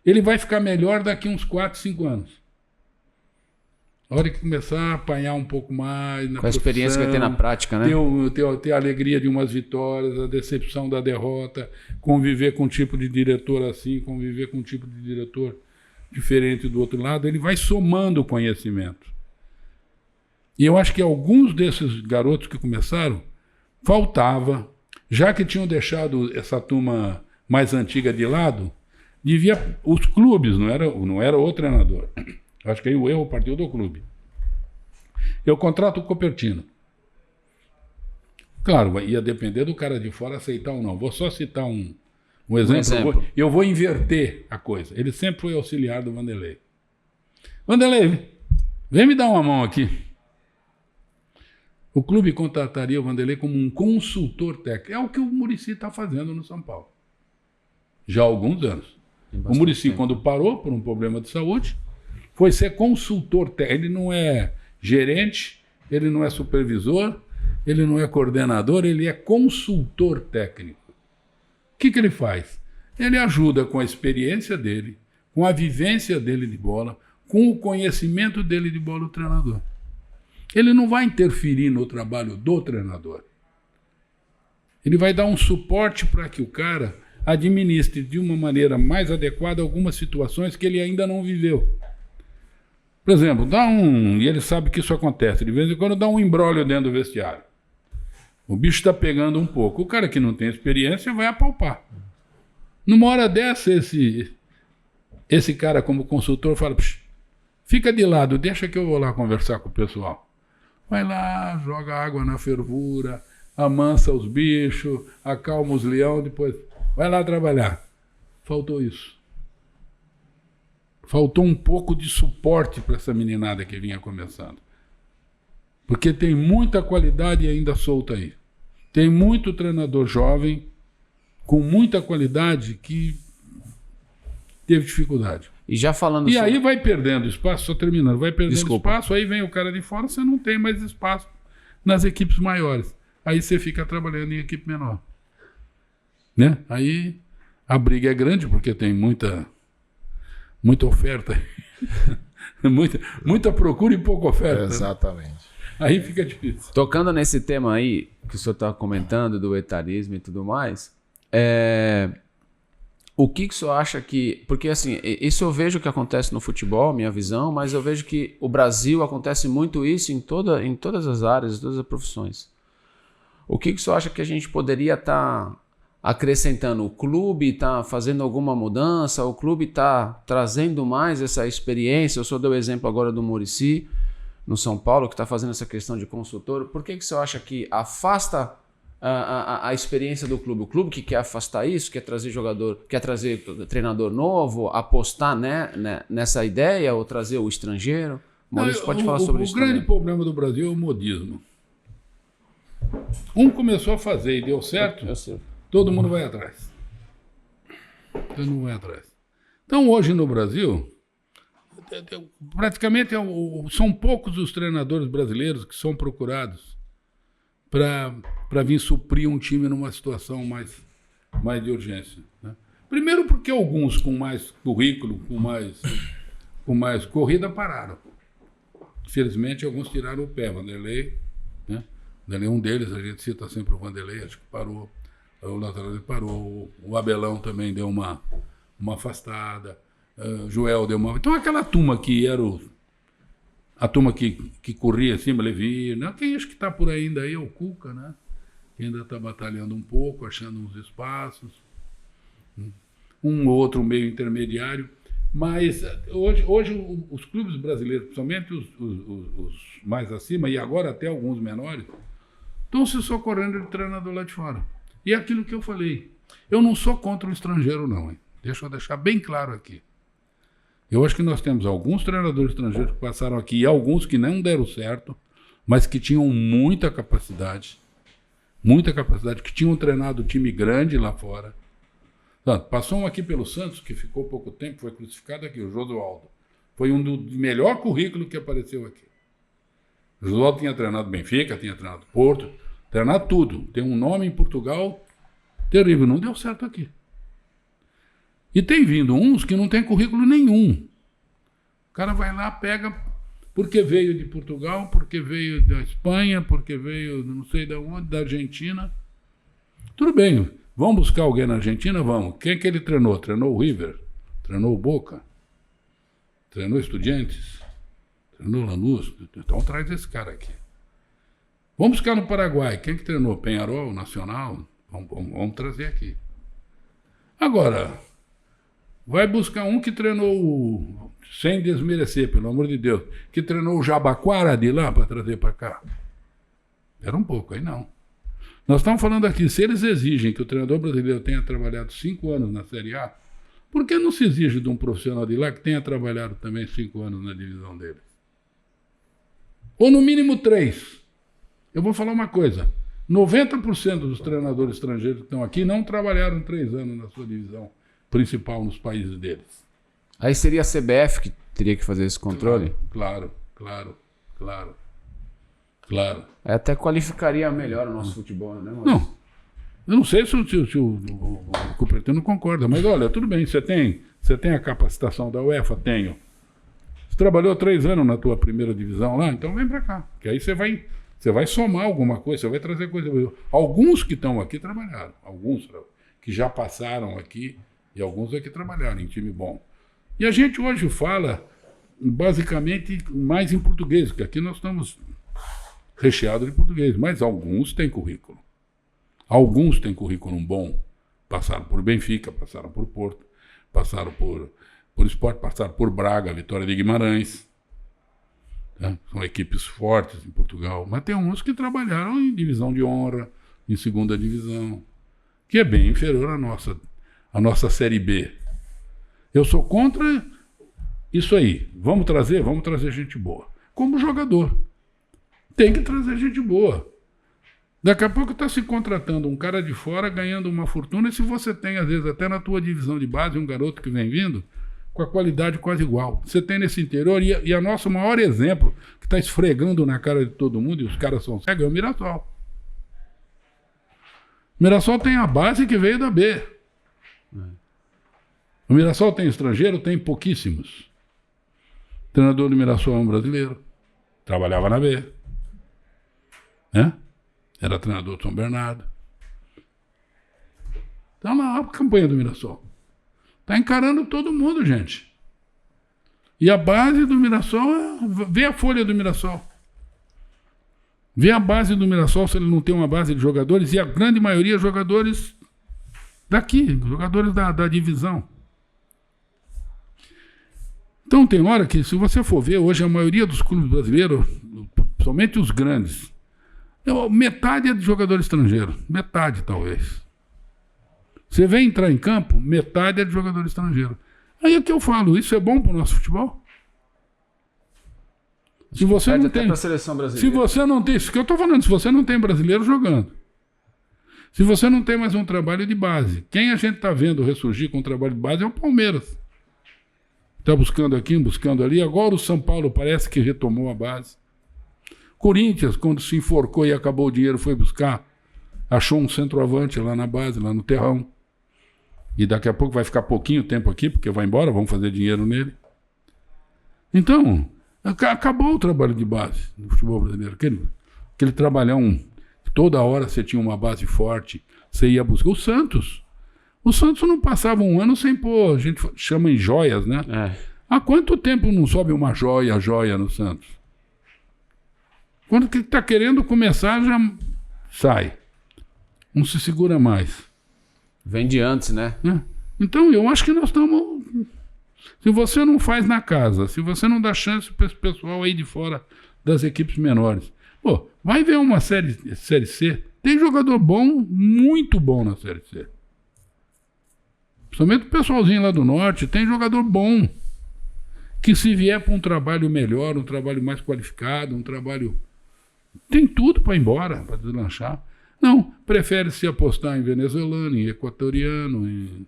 ele vai ficar melhor daqui uns 4, 5 anos. A hora que começar a apanhar um pouco mais na Com a experiência que vai ter na prática, né? Ter a alegria de umas vitórias, a decepção da derrota, conviver com um tipo de diretor assim, conviver com um tipo de diretor diferente do outro lado, ele vai somando conhecimento. E eu acho que alguns desses garotos que começaram, faltava, já que tinham deixado essa turma mais antiga de lado, os clubes, não era o treinador. Acho que aí o erro partiu do clube. Eu contrato o Copertino. Claro, ia depender do cara de fora aceitar ou não. Vou só citar um exemplo. Eu vou inverter a coisa. Ele sempre foi auxiliar do Vanderlei. Vanderlei, vem me dar uma mão aqui. O clube contrataria o Vanderlei como um consultor técnico. É o que o Muricy está fazendo no São Paulo. Já há alguns anos. O Muricy, quando parou por um problema de saúde, foi ser consultor técnico. Ele não é gerente, ele não é supervisor, ele não é coordenador, ele é consultor técnico. O que ele faz? Ele ajuda com a experiência dele, com a vivência dele de bola, com o conhecimento dele de bola o treinador. Ele não vai interferir no trabalho do treinador. Ele vai dar um suporte para que o cara administre de uma maneira mais adequada algumas situações que ele ainda não viveu. Por exemplo, e ele sabe que isso acontece, de vez em quando dá um imbróglio dentro do vestiário. O bicho está pegando um pouco. O cara que não tem experiência vai apalpar. Numa hora dessa, esse cara como consultor fala, fica de lado, deixa que eu vou lá conversar com o pessoal. Vai lá, joga água na fervura, amansa os bichos, acalma os leões, depois vai lá trabalhar. Faltou isso. Faltou um pouco de suporte para essa meninada que vinha começando. Porque tem muita qualidade ainda solta aí. Tem muito treinador jovem, com muita qualidade, que teve dificuldade. E já falando sobre... aí vai perdendo espaço, só terminando, vai perdendo Desculpa. espaço, aí vem o cara de fora, você não tem mais espaço nas equipes maiores. Aí você fica trabalhando em equipe menor. Né? Aí a briga é grande, porque tem muita oferta. muita procura e pouca oferta. Exatamente. Né? Aí fica difícil. Tocando nesse tema aí, que o senhor está comentando, do etarismo e tudo mais, o que o senhor acha que... Porque assim, isso eu vejo que acontece no futebol, minha visão, mas eu vejo que o Brasil acontece muito isso em todas as áreas, em todas as profissões. O que o senhor acha que a gente poderia estar acrescentando? O clube está fazendo alguma mudança? O clube está trazendo mais essa experiência? O senhor deu o exemplo agora do Muricy, no São Paulo, que está fazendo essa questão de consultor. Por que o senhor acha que afasta a experiência do clube? O clube que quer afastar isso, quer trazer jogador, quer trazer treinador novo, apostar nessa ideia, ou trazer o estrangeiro? Maurício, pode falar sobre isso também. O grande problema do Brasil é o modismo. Um começou a fazer e deu certo, todo mundo vai atrás. Todo mundo vai atrás. Então, hoje no Brasil, praticamente são poucos os treinadores brasileiros que são procurados para vir suprir um time numa situação mais de urgência. Né? Primeiro porque alguns com mais currículo, com mais corrida, pararam. Infelizmente, alguns tiraram o pé. Vanderlei, né? Vanderlei, um deles, a gente cita sempre o Vanderlei, acho que parou. O lateral parou. O Abelão também deu uma afastada. Joel deu uma... Então aquela turma que era a turma que corria acima, Levi, né? Quem acho que está por aí ainda aí é o Cuca, né? Que ainda está batalhando um pouco, achando uns espaços. Um ou outro meio intermediário. Mas hoje os clubes brasileiros, principalmente os mais acima, e agora até alguns menores, estão se socorrendo de treinador lá de fora. E é aquilo que eu falei. Eu não sou contra o estrangeiro, não. Hein? Deixa eu deixar bem claro aqui. Eu acho que nós temos alguns treinadores estrangeiros que passaram aqui e alguns que não deram certo, mas que tinham muita capacidade, que tinham treinado time grande lá fora. Passou um aqui pelo Santos, que ficou pouco tempo, foi crucificado aqui, o Josualdo. Foi um do melhor currículo que apareceu aqui. O Josualdo tinha treinado Benfica, tinha treinado Porto, treinado tudo. Tem um nome em Portugal terrível, não deu certo aqui. E tem vindo uns que não tem currículo nenhum. O cara vai lá, pega Porque veio de Portugal, porque veio da Espanha, porque veio não sei de onde, da Argentina. Tudo bem, vamos buscar alguém na Argentina? Vamos. Quem que ele treinou? Treinou o River, treinou o Boca, treinou Estudiantes, treinou Lanús. Então traz esse cara aqui. Vamos buscar no Paraguai. Quem que treinou? Peñarol, Nacional? Vamos trazer aqui. Agora, vai buscar um que treinou, sem desmerecer, pelo amor de Deus, que treinou o Jabaquara de lá para trazer para cá. Era um pouco, aí não. Nós estamos falando aqui, se eles exigem que o treinador brasileiro tenha trabalhado 5 anos na Série A, por que não se exige de um profissional de lá que tenha trabalhado também 5 anos na divisão deles? Ou no mínimo 3. Eu vou falar uma coisa, 90% dos treinadores estrangeiros que estão aqui não trabalharam 3 anos na sua divisão principal nos países deles. Aí seria a CBF que teria que fazer esse controle? Claro. Aí até qualificaria melhor o nosso futebol, né? Não, eu não sei se o Cupertino concorda, mas olha, tudo bem, você tem a capacitação da UEFA? Tenho. Você trabalhou 3 anos na tua primeira divisão lá, então vem para cá, que aí você vai somar alguma coisa, você vai trazer coisa. Alguns que estão aqui trabalharam, alguns que já passaram aqui e alguns aqui trabalharam em time bom. E a gente hoje fala basicamente mais em português, porque aqui nós estamos recheados de português, mas alguns têm currículo. Alguns têm currículo bom. Passaram por Benfica, passaram por Porto, passaram por Sport, passaram por Braga, Vitória de Guimarães. Tá? São equipes fortes em Portugal. Mas tem uns que trabalharam em divisão de honra, em segunda divisão, que é bem inferior à nossa Série B. Eu sou contra isso aí. Vamos trazer gente boa. Como jogador. Tem que trazer gente boa. Daqui a pouco está se contratando um cara de fora, ganhando uma fortuna, e se você tem, às vezes, até na tua divisão de base, um garoto que vem vindo, com a qualidade quase igual. Você tem nesse interior, e a nosso maior exemplo, que está esfregando na cara de todo mundo, e os caras são cegos, é o Mirassol. O Mirassol tem a base que veio da B. O Mirassol tem estrangeiro? Tem pouquíssimos. O treinador do Mirassol é um brasileiro. Trabalhava na B. Era treinador de São Bernardo. Está lá a campanha do Mirassol. Está encarando todo mundo, gente. E a base do Mirassol, vê a folha do Mirassol. Vê a base do Mirassol, se ele não tem uma base de jogadores, e a grande maioria jogadores daqui, jogadores da divisão. Então tem hora que, se você for ver, hoje a maioria dos clubes brasileiros, somente os grandes, metade é de jogador estrangeiro. Metade, talvez. Você vem entrar em campo, metade é de jogador estrangeiro. Aí é que eu falo, isso é bom para o nosso futebol? Se você não tem, se você não tem, isso que eu estou falando, se você não tem brasileiro jogando, se você não tem mais um trabalho de base, quem a gente está vendo ressurgir com o trabalho de base é o Palmeiras. Está buscando aqui, buscando ali. Agora o São Paulo parece que retomou a base. Corinthians, quando se enforcou e acabou o dinheiro, foi buscar, achou um centroavante lá na base, lá no terrão. E daqui a pouco vai ficar pouquinho tempo aqui, porque vai embora, vamos fazer dinheiro nele. Então, acabou o trabalho de base no futebol brasileiro. Aquele trabalhão, toda hora você tinha uma base forte, você ia buscar. O Santos não passava um ano sem pôr, a gente chama em joias, né? Há quanto tempo não sobe uma joia no Santos? Quando que está querendo começar, já sai. Não se segura mais. Vem de antes, né? Então, eu acho que nós estamos... Se você não faz na casa, se você não dá chance para esse pessoal aí de fora das equipes menores, vai ver uma série C. Tem jogador bom, muito bom na Série C. Principalmente o pessoalzinho lá do Norte, tem jogador bom. Que se vier para um trabalho melhor, um trabalho mais qualificado, um trabalho... Tem tudo para ir embora, para deslanchar. Não, prefere se apostar em venezuelano, em equatoriano, em...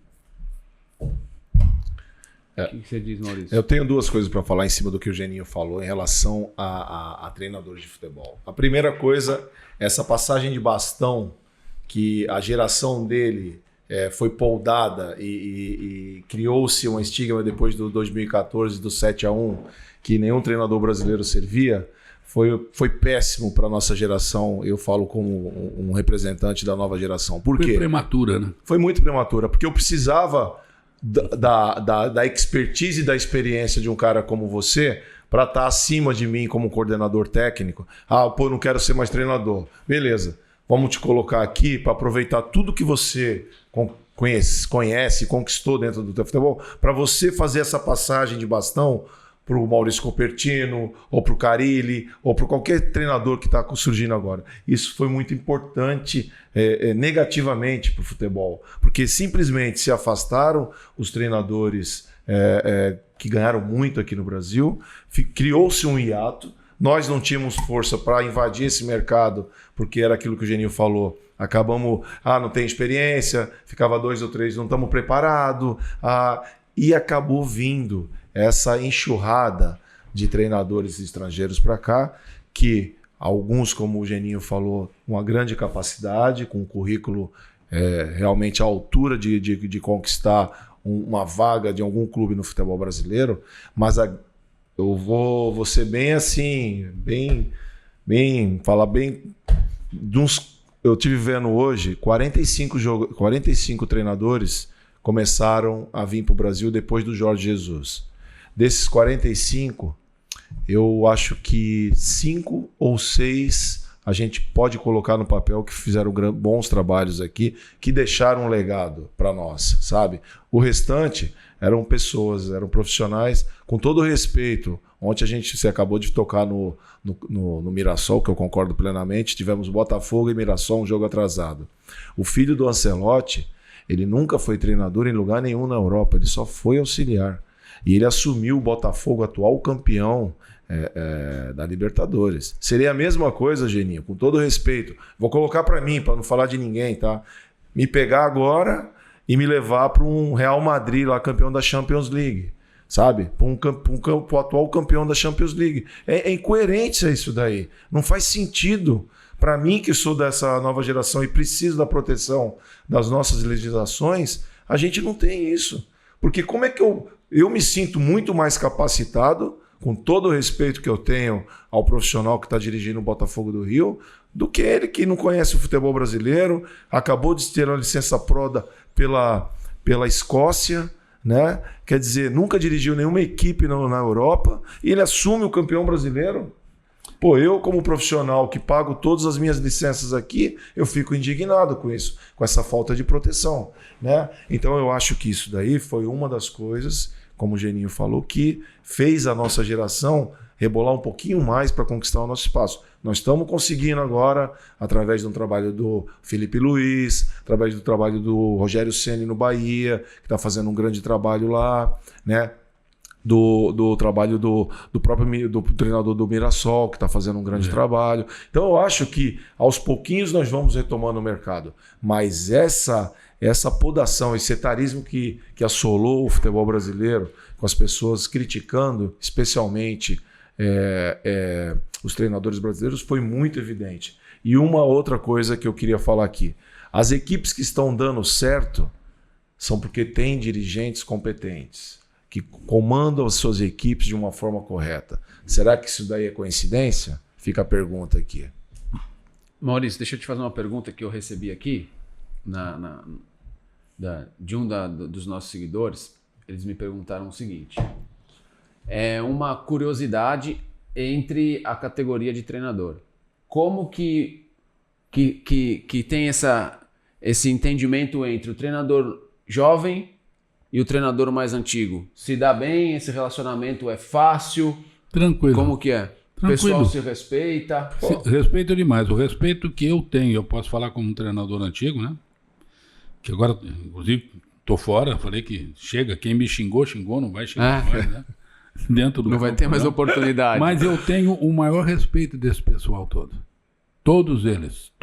O que você diz, Maurício? Eu tenho 2 coisas para falar em cima do que o Geninho falou em relação a treinadores de futebol. A primeira coisa, essa passagem de bastão que a geração dele foi poldada e criou-se uma estigma depois do 2014, do 7-1, que nenhum treinador brasileiro servia, foi péssimo para a nossa geração. Eu falo como um representante da nova geração. Por quê? Foi prematura, né? Foi muito prematura, porque eu precisava da expertise e da experiência de um cara como você para estar acima de mim como coordenador técnico. Não quero ser mais treinador. Beleza, vamos te colocar aqui para aproveitar tudo que você conhece, conquistou dentro do teu futebol, para você fazer essa passagem de bastão para o Maurício Copertino, ou para o Carille, ou para qualquer treinador que está surgindo agora. Isso foi muito importante negativamente para o futebol, porque simplesmente se afastaram os treinadores que ganharam muito aqui no Brasil, criou-se um hiato, nós não tínhamos força para invadir esse mercado, porque era aquilo que o Geninho falou, acabamos, não tem experiência, ficava 2 ou 3, não estamos preparados, e acabou vindo essa enxurrada de treinadores estrangeiros para cá, que alguns, como o Geninho falou, uma grande capacidade, com um currículo realmente à altura de conquistar uma vaga de algum clube no futebol brasileiro, mas eu vou ser bem assim, falar bem eu tive vendo hoje 45 treinadores começaram a vir para o Brasil depois do Jorge Jesus. Desses 45, eu acho que 5 ou 6 a gente pode colocar no papel que fizeram bons trabalhos aqui, que deixaram um legado para nós, sabe? O restante eram pessoas, eram profissionais, com todo o respeito. Ontem você acabou de tocar no Mirassol, que eu concordo plenamente, tivemos Botafogo e Mirassol, um jogo atrasado. O filho do Ancelotti, ele nunca foi treinador em lugar nenhum na Europa, ele só foi auxiliar. E ele assumiu o Botafogo, atual campeão da Libertadores. Seria a mesma coisa, Geninho, com todo respeito. Vou colocar para mim, para não falar de ninguém, tá? Me pegar agora e me levar para um Real Madrid, lá campeão da Champions League, sabe? Para o atual campeão da Champions League. É incoerente isso daí. Não faz sentido. Para mim, que sou dessa nova geração e preciso da proteção das nossas legislações, a gente não tem isso. Porque como é que eu me sinto muito mais capacitado, com todo o respeito que eu tenho ao profissional que está dirigindo o Botafogo do Rio, do que ele que não conhece o futebol brasileiro, acabou de ter uma licença PRODA pela Escócia, né? Quer dizer, nunca dirigiu nenhuma equipe na Europa, e ele assume o campeão brasileiro. Pô, eu como profissional que pago todas as minhas licenças aqui, eu fico indignado com isso, com essa falta de proteção, né? Então eu acho que isso daí foi uma das coisas, como o Geninho falou, que fez a nossa geração rebolar um pouquinho mais para conquistar o nosso espaço. Nós estamos conseguindo agora, através do trabalho do Felipe Luiz, através do trabalho do Rogério Ceni no Bahia, que está fazendo um grande trabalho lá, né? Do trabalho do treinador do Mirassol, que está fazendo um grande trabalho. Então eu acho que aos pouquinhos nós vamos retomando o mercado. Mas essa podação, esse etarismo que assolou o futebol brasileiro, com as pessoas criticando, especialmente os treinadores brasileiros, foi muito evidente. E uma outra coisa que eu queria falar aqui. As equipes que estão dando certo são porque têm dirigentes competentes, que comandam as suas equipes de uma forma correta. Será que isso daí é coincidência? Fica a pergunta aqui. Maurício, deixa eu te fazer uma pergunta que eu recebi aqui de um dos nossos seguidores. Eles me perguntaram o seguinte: é uma curiosidade entre a categoria de treinador. Como que tem esse entendimento entre o treinador jovem e o treinador mais antigo? Se dá bem? Esse relacionamento é fácil? Tranquilo. Como que é? O pessoal se respeita? Respeito demais. O respeito que eu tenho, eu posso falar como um treinador antigo, né? Que agora, inclusive, tô fora, falei que chega, quem me xingou, não vai xingar mais, né? Dentro do não vai ter mais oportunidade. Mas eu tenho o maior respeito desse pessoal todo. Todos eles.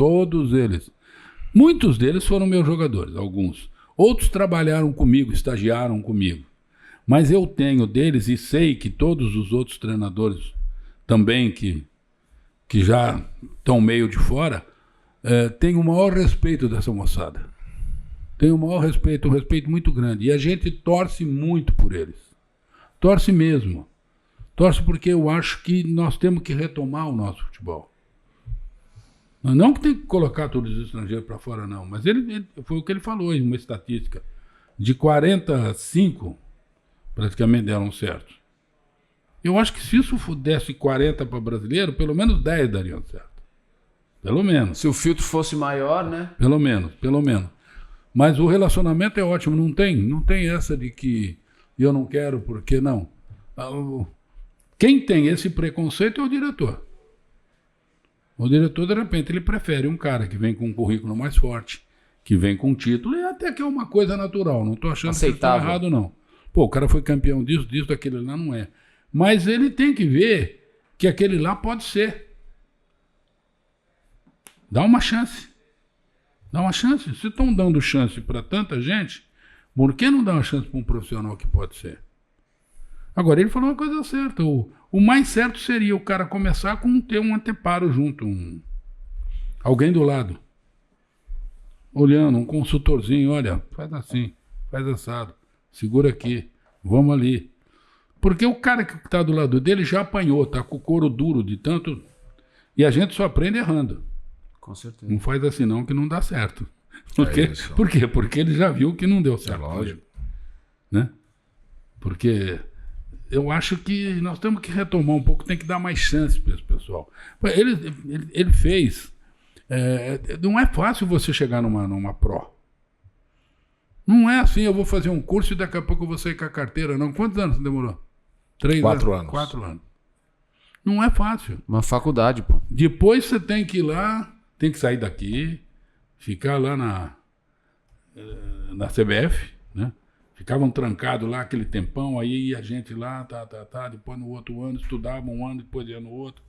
Muitos deles foram meus jogadores, alguns. Outros trabalharam comigo, estagiaram comigo. Mas eu tenho deles, e sei que todos os outros treinadores também que já estão meio de fora, têm o maior respeito dessa moçada. Tenho o maior respeito, um respeito muito grande. E a gente torce muito por eles. Torce mesmo. Torce porque eu acho que nós temos que retomar o nosso futebol. Não que tem que colocar todos os estrangeiros para fora, não. Mas ele foi o que ele falou em uma estatística. De 45, praticamente deram certo. Eu acho que se isso desse 40 para brasileiro, pelo menos 10 dariam certo. Pelo menos. Se o filtro fosse maior, né? Pelo menos. Mas o relacionamento é ótimo, não tem essa de que eu não quero, porque não. Quem tem esse preconceito é o diretor. O diretor, de repente, ele prefere um cara que vem com um currículo mais forte, que vem com título, e até que é uma coisa natural, não estou achando aceitável. Que está errado, não. Pô, o cara foi campeão disso, daquele lá, não é. Mas ele tem que ver que aquele lá pode ser. Dá uma chance. Dá uma chance. Se estão dando chance para tanta gente, por que não dá uma chance para um profissional que pode ser? Agora, ele falou uma coisa certa. O mais certo seria o cara começar com ter um anteparo junto. Alguém do lado. Olhando, um consultorzinho. Olha, faz assim, faz assado. Segura aqui, vamos ali. Porque o cara que está do lado dele já apanhou, está com o couro duro de tanto... E a gente só aprende errando. Com certeza. Não faz assim não, que não dá certo. Por quê? Porque ele já viu que não deu certo. É lógico. Né? Porque eu acho que nós temos que retomar um pouco, tem que dar mais chance para esse pessoal. Ele fez... não é fácil você chegar numa pró. Não é assim, eu vou fazer um curso e daqui a pouco eu vou sair com a carteira, não. Quantos anos demorou? 4 anos. 4 anos. Não é fácil. Uma faculdade, pô. Depois você tem que ir lá, tem que sair daqui, ficar lá na CBF, né? Ficavam trancados lá aquele tempão, aí a gente lá, depois no outro ano, estudava um ano, depois ia no outro.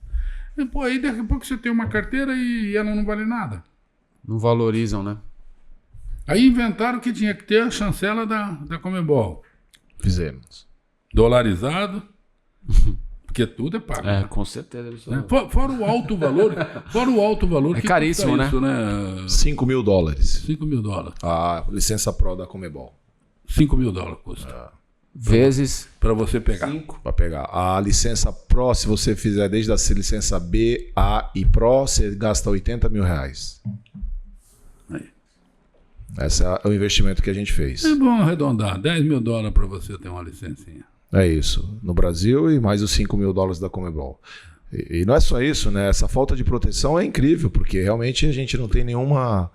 E, pô, aí daqui a pouco você tem uma carteira e ela não vale nada. Não valorizam, né? Aí inventaram que tinha que ter a chancela da Conmebol. Fizemos. Dolarizado, porque tudo é pago. É, né? com certeza. Fora o alto valor. É caríssimo, né? Isso, né? $5 mil. $5.000. A licença Pro da Conmebol. $5.000 custa. Vezes Para você pegar. 5. Para pegar. A licença Pro, se você fizer desde a licença B, A e Pro, você gasta R$80 mil. Aí. Esse é o investimento que a gente fez. É bom arredondar. $10.000 para você ter uma licencinha. É isso. No Brasil e mais os $5 mil da Conmebol. E não é só isso, né? Essa falta de proteção é incrível, porque realmente a gente não tem nenhuma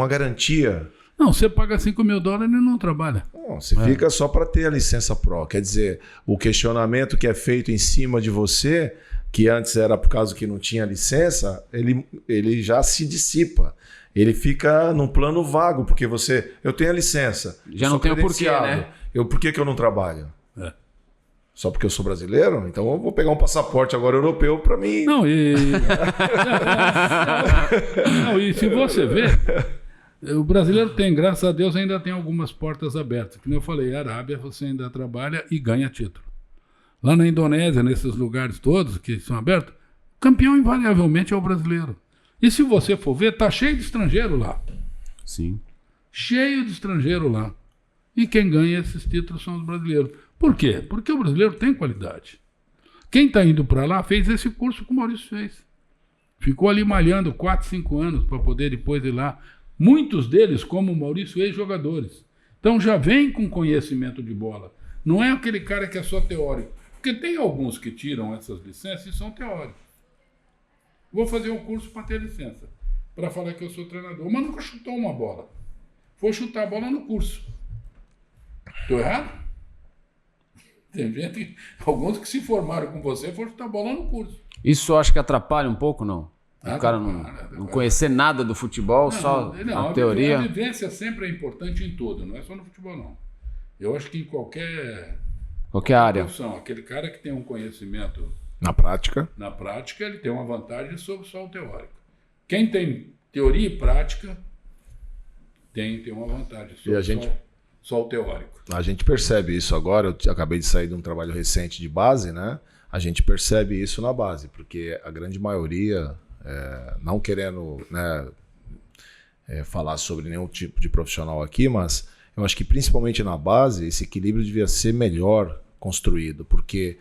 garantia. Não, você paga $5.000 e não trabalha. Não, você fica só para ter a licença Pro. Quer dizer, o questionamento que é feito em cima de você, que antes era por causa que não tinha licença, ele já se dissipa. Ele fica num plano vago, porque eu tenho a licença. Já não tem o porquê, né? Por que eu não trabalho? É. Só porque eu sou brasileiro? Então eu vou pegar um passaporte agora europeu para mim. Não, e se você ver, o brasileiro tem, graças a Deus, ainda tem algumas portas abertas. Como eu falei, a Arábia você ainda trabalha e ganha título. Lá na Indonésia, nesses lugares todos que são abertos, o campeão invariavelmente é o brasileiro. E se você for ver, tá cheio de estrangeiro lá. Sim. Cheio de estrangeiro lá. E quem ganha esses títulos são os brasileiros. Por quê? Porque o brasileiro tem qualidade. Quem está indo para lá fez esse curso que o Maurício fez. Ficou ali malhando 4, 5 anos para poder depois ir lá. Muitos deles, como o Maurício, ex-jogadores. Então já vem com conhecimento de bola. Não é aquele cara que é só teórico. Porque tem alguns que tiram essas licenças e são teóricos. Vou fazer um curso para ter licença, para falar que eu sou treinador, mas nunca chutou uma bola. Foi chutar a bola no curso. Estou errado? Tem gente, alguns que se formaram com você foram chutar a bola no curso. Isso eu acho que atrapalha um pouco, não? O cara Atrapalha. não conhecer nada do futebol, só a teoria. A vivência sempre é importante em tudo, não é só no futebol, não. Eu acho que em qualquer área. profissão, aquele cara que tem um conhecimento Na prática, ele tem uma vantagem sobre só o teórico. Quem tem teoria e prática tem uma vantagem sobre só o teórico. A gente percebe isso agora. Eu acabei de sair de um trabalho recente de base, né? A gente percebe isso na base, porque a grande maioria, não querendo, né, falar sobre nenhum tipo de profissional aqui, mas eu acho que principalmente na base, esse equilíbrio devia ser melhor construído, porque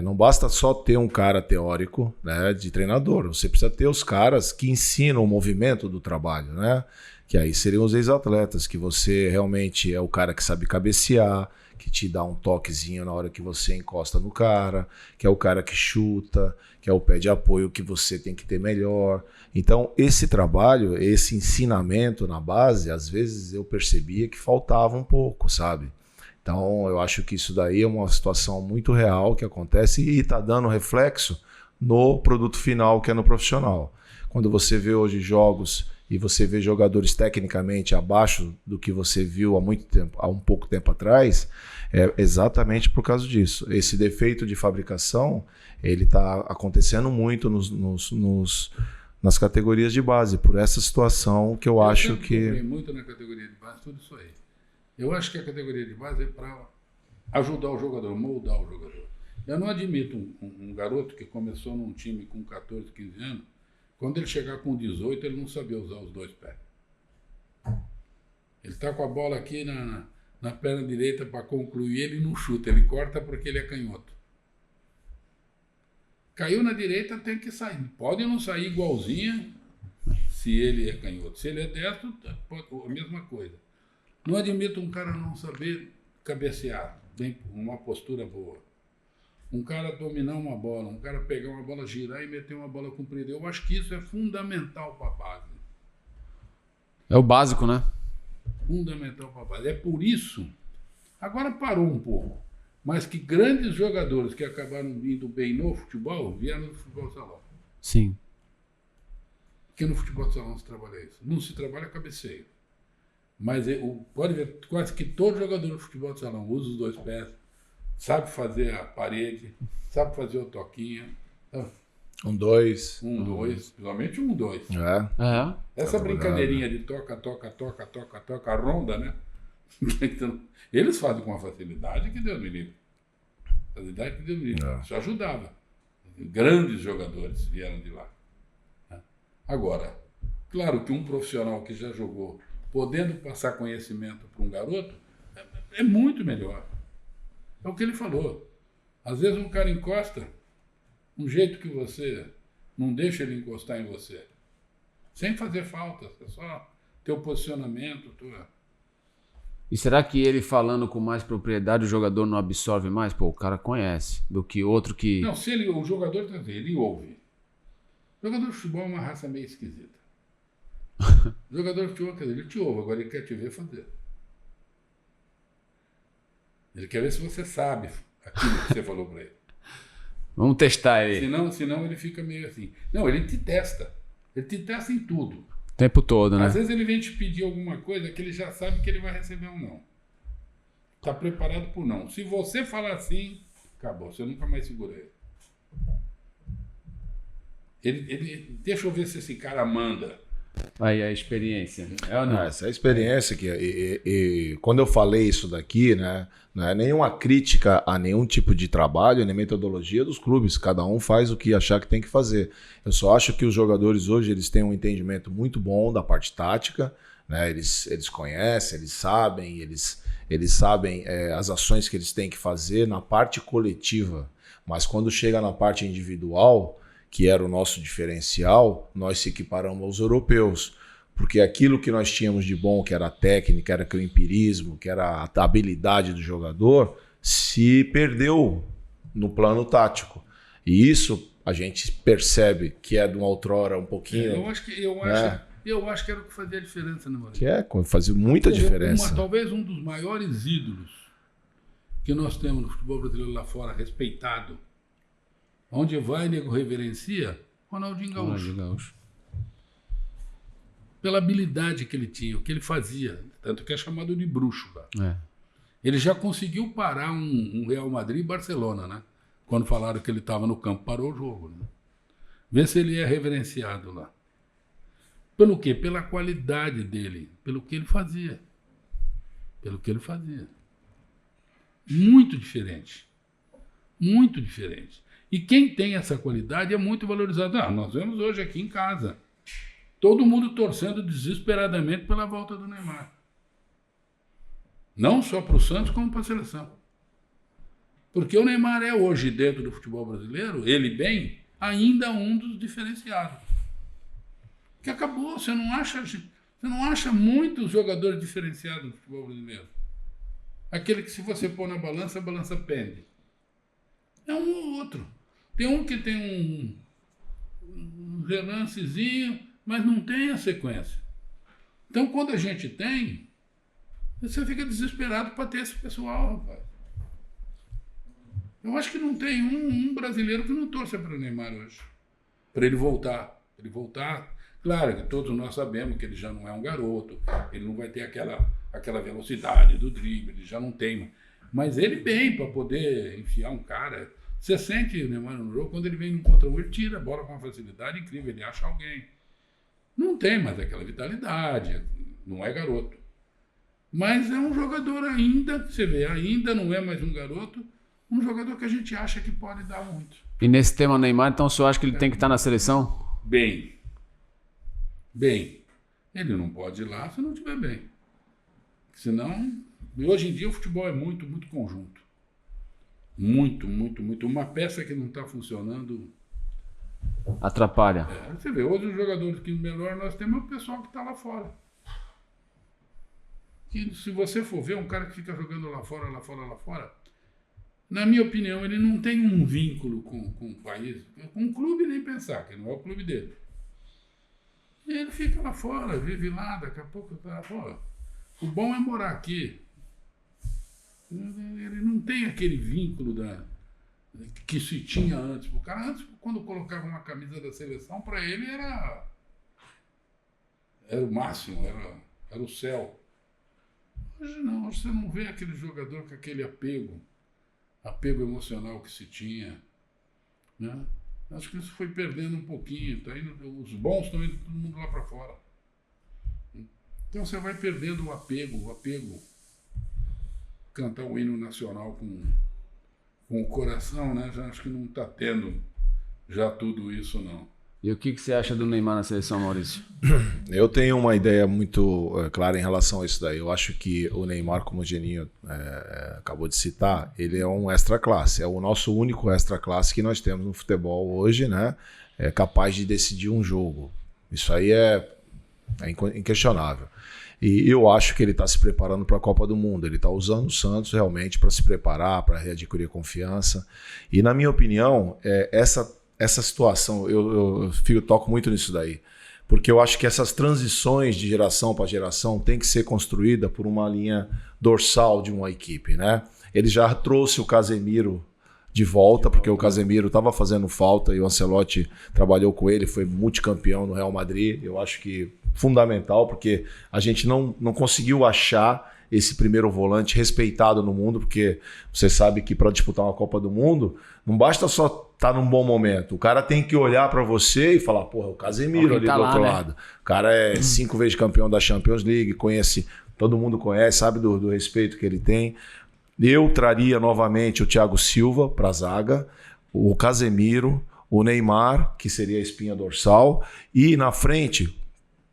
não basta só ter um cara teórico, né, de treinador, você precisa ter os caras que ensinam o movimento do trabalho, né? Que aí seriam os ex-atletas, que você realmente é o cara que sabe cabecear, que te dá um toquezinho na hora que você encosta no cara, que é o cara que chuta, que é o pé de apoio que você tem que ter melhor. Então, esse trabalho, esse ensinamento na base, às vezes eu percebia que faltava um pouco, sabe? Então, eu acho que isso daí é uma situação muito real que acontece e está dando reflexo no produto final, que é no profissional. Quando você vê hoje jogos e você vê jogadores tecnicamente abaixo do que você viu há muito tempo, há um pouco tempo atrás, é exatamente por causa disso. Esse defeito de fabricação, ele está acontecendo muito nas categorias de base, por essa situação que eu acho que... Eu sempre muito na categoria de base, tudo isso aí. Eu acho que a categoria de base é para ajudar o jogador, moldar o jogador. Eu não admito um garoto que começou num time com 14, 15 anos, quando ele chegar com 18, ele não sabia usar os dois pés. Ele está com a bola aqui na perna direita para concluir, ele não chuta, ele corta porque ele é canhoto. Caiu na direita, tem que sair. Pode não sair igualzinha se ele é canhoto. Se ele é destro, a mesma coisa. Não admito um cara não saber cabecear, bem, uma postura boa. Um cara dominar uma bola, um cara pegar uma bola, girar e meter uma bola comprida. Eu acho que isso é fundamental para a base. É o básico, né? Fundamental para a base. É por isso, agora parou um pouco, mas que grandes jogadores que acabaram indo bem no futebol, vieram no futebol salão. Sim. Porque no futebol salão se trabalha isso. Não se trabalha cabeceio. Mas pode ver, quase que todo jogador do futebol de salão usa os dois pés, sabe fazer a parede, sabe fazer o toquinho. Um, dois. Principalmente um, dois. Essa Tá brincadeirinha de toca, a ronda, né? Então, eles fazem com uma facilidade que Deus me livre. Facilidade que Deus me livre. Isso ajudava. Grandes jogadores vieram de lá. Agora, claro que um profissional que já jogou, podendo passar conhecimento para um garoto, é muito melhor. É o que ele falou. Às vezes um cara encosta, um jeito que você não deixa ele encostar em você. Sem fazer falta, é só teu posicionamento. E será que ele falando com mais propriedade, o jogador não absorve mais? Pô, o cara conhece, do que outro que... Não, se o jogador, ele ouve. O jogador de futebol é uma raça meio esquisita. O jogador de futebol, ele te ouve, agora ele quer te ver fazer. Ele quer ver se você sabe aquilo que você falou para ele. Vamos testar aí. Senão ele fica meio assim. Não, ele te testa. Ele te testa em tudo. O tempo todo, né? Às vezes ele vem te pedir alguma coisa que ele já sabe que ele vai receber um não. Está preparado por não. Se você falar assim, acabou. Você nunca mais segura ele. Deixa eu ver se esse cara manda. Aí a experiência. É ou não? Essa é a experiência que quando eu falei isso daqui, né, não é nenhuma crítica a nenhum tipo de trabalho, nem metodologia dos clubes. Cada um faz o que achar que tem que fazer. Eu só acho que os jogadores hoje eles têm um entendimento muito bom da parte tática, né? Eles conhecem, eles sabem as ações que eles têm que fazer na parte coletiva. Mas quando chega na parte individual, que era o nosso diferencial, nós se equiparamos aos europeus. Porque aquilo que nós tínhamos de bom, que era a técnica, era o empirismo, que era a habilidade do jogador, se perdeu no plano tático. E isso a gente percebe que é de uma outrora um pouquinho... Eu acho que era o que fazia a diferença, né, Maurício? Que fazia muita diferença. Talvez um dos maiores ídolos que nós temos no futebol brasileiro lá fora, respeitado, onde vai, nego reverencia, Ronaldinho Gaúcho. Pela habilidade que ele tinha, o que ele fazia. Tanto que é chamado de bruxo. Ele já conseguiu parar um Real Madrid e Barcelona, né? Quando falaram que ele estava no campo, parou o jogo. Né? Vê se ele é reverenciado lá. Pelo quê? Pela qualidade dele, pelo que ele fazia. Muito diferente. Muito diferente. E quem tem essa qualidade é muito valorizado. Nós vemos hoje aqui em casa. todo mundo torcendo desesperadamente pela volta do Neymar. Não só para o Santos, como para a seleção. Porque o Neymar é hoje, dentro do futebol brasileiro, ele bem, ainda um dos diferenciados. Que acabou, você não acha muitos jogadores diferenciados no futebol brasileiro. Aquele que, se você pôr na balança, a balança pende. É um ou outro. Tem um que tem um relancezinho, mas não tem a sequência. Então, quando a gente tem, você fica desesperado para ter esse pessoal, rapaz. Eu acho que não tem um brasileiro que não torça para o Neymar hoje. Para ele voltar. Claro que todos nós sabemos que ele já não é um garoto, ele não vai ter aquela velocidade do drible, ele já não tem. Mas ele bem para poder enfiar um cara. Você sente o Neymar no jogo, quando ele vem no contra um, ele tira a bola com uma facilidade incrível, ele acha alguém. Não tem mais aquela vitalidade, não é garoto. Mas é um jogador ainda, você vê, ainda não é mais um garoto, um jogador que a gente acha que pode dar muito. E nesse tema Neymar, então o senhor acha que ele tem que estar na seleção? Bem. Ele não pode ir lá se não estiver bem. Senão, hoje em dia o futebol é muito, muito conjunto. Muito. Uma peça que não está funcionando... Atrapalha. Você vê, hoje os jogadores que melhor nós temos é o pessoal que está lá fora. Que, se você for ver, um cara que fica jogando lá fora, na minha opinião, ele não tem um vínculo com o país, com o clube nem pensar, que não é o clube dele. E ele fica lá fora, vive lá, daqui a pouco tá lá fora. O bom é morar aqui. Ele não tem aquele vínculo que se tinha antes. O cara antes, quando colocava uma camisa da seleção, para ele era o máximo, era o céu. Hoje não, hoje você não vê aquele jogador com aquele apego emocional que se tinha, né? Acho que isso foi perdendo um pouquinho, tá indo, os bons estão indo todo mundo lá para fora. Então você vai perdendo o apego, cantar o hino nacional com o coração, né? Já acho que não está tendo já tudo isso, não. E o que você acha do Neymar na seleção, Maurício? Eu tenho uma ideia muito clara em relação a isso daí. Eu acho que o Neymar, como o Geninho acabou de citar, ele é um extra classe. É o nosso único extra classe que nós temos no futebol hoje, né? É capaz de decidir um jogo. Isso aí é inquestionável. E eu acho que ele está se preparando para a Copa do Mundo. Ele está usando o Santos realmente para se preparar, para readquirir confiança. E, na minha opinião, essa situação, eu toco muito nisso daí, porque eu acho que essas transições de geração para geração tem que ser construída por uma linha dorsal de uma equipe, né? Ele já trouxe o Casemiro de volta, porque o Casemiro estava fazendo falta e o Ancelotti trabalhou com ele, foi multicampeão no Real Madrid. Eu acho que fundamental, porque a gente não conseguiu achar esse primeiro volante respeitado no mundo, porque você sabe que para disputar uma Copa do Mundo, não basta só estar num bom momento. O cara tem que olhar para você e falar, porra, o Casemiro ali do outro lado. O cara é 5 vezes campeão da Champions League, todo mundo conhece, sabe do respeito que ele tem. Eu traria novamente o Thiago Silva para a zaga, o Casemiro, o Neymar, que seria a espinha dorsal, e na frente,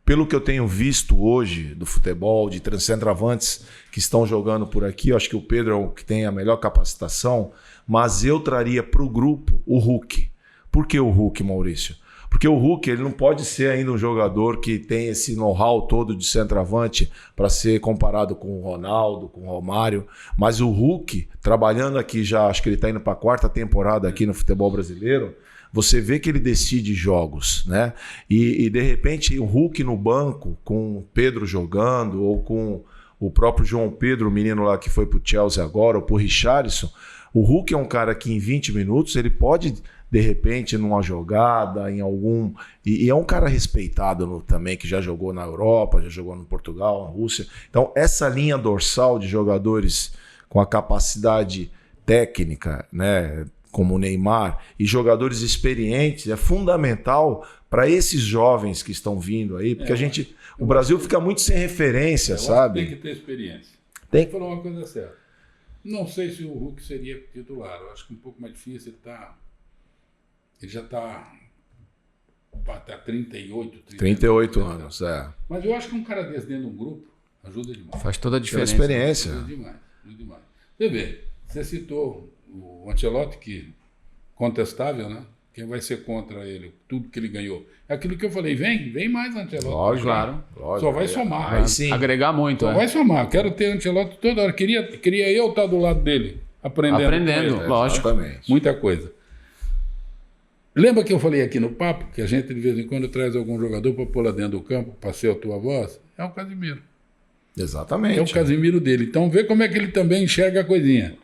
pelo que eu tenho visto hoje do futebol, de centroavantes que estão jogando por aqui, eu acho que o Pedro é o que tem a melhor capacitação, mas eu traria para o grupo o Hulk. Por que o Hulk, Maurício? Porque o Hulk ele não pode ser ainda um jogador que tem esse know-how todo de centroavante para ser comparado com o Ronaldo, com o Romário, mas o Hulk, trabalhando aqui já, acho que ele está indo para a 4ª temporada aqui no futebol brasileiro, você vê que ele decide jogos, né? E de repente o Hulk no banco, com o Pedro jogando, ou com o próprio João Pedro, o menino lá que foi pro Chelsea agora, ou pro Richarlison, o Hulk é um cara que em 20 minutos ele pode, de repente, numa jogada, em algum... E é um cara respeitado também, que já jogou na Europa, já jogou no Portugal, na Rússia. Então, essa linha dorsal de jogadores com a capacidade técnica, né, como o Neymar, e jogadores experientes, é fundamental para esses jovens que estão vindo aí, porque o Brasil fica muito sem referência, sabe? Tem que ter experiência. Tem que falar uma coisa certa. Não sei se o Hulk seria titular, eu acho que um pouco mais difícil, ele já está Até 38 38 anos, Mas eu acho que um cara desse dentro de um grupo ajuda demais. Faz toda a diferença. experiência. Ajuda demais. Você vê, você citou o Ancelotti, que contestável, né? Quem vai ser contra ele, tudo que ele ganhou. É aquilo que eu falei, vem mais Ancelotti. Lógico, claro. Só vai somar. Aí sim. Agregar muito, Só vai somar. Quero ter Ancelotti toda hora. Queria eu estar do lado dele, aprendendo com ele. Lógico. Exatamente. Muita coisa. Lembra que eu falei aqui no papo que a gente de vez em quando traz algum jogador para pôr lá dentro do campo, para ser a tua voz? É o Casimiro. Exatamente. É o Casimiro dele. Então vê como é que ele também enxerga a coisinha.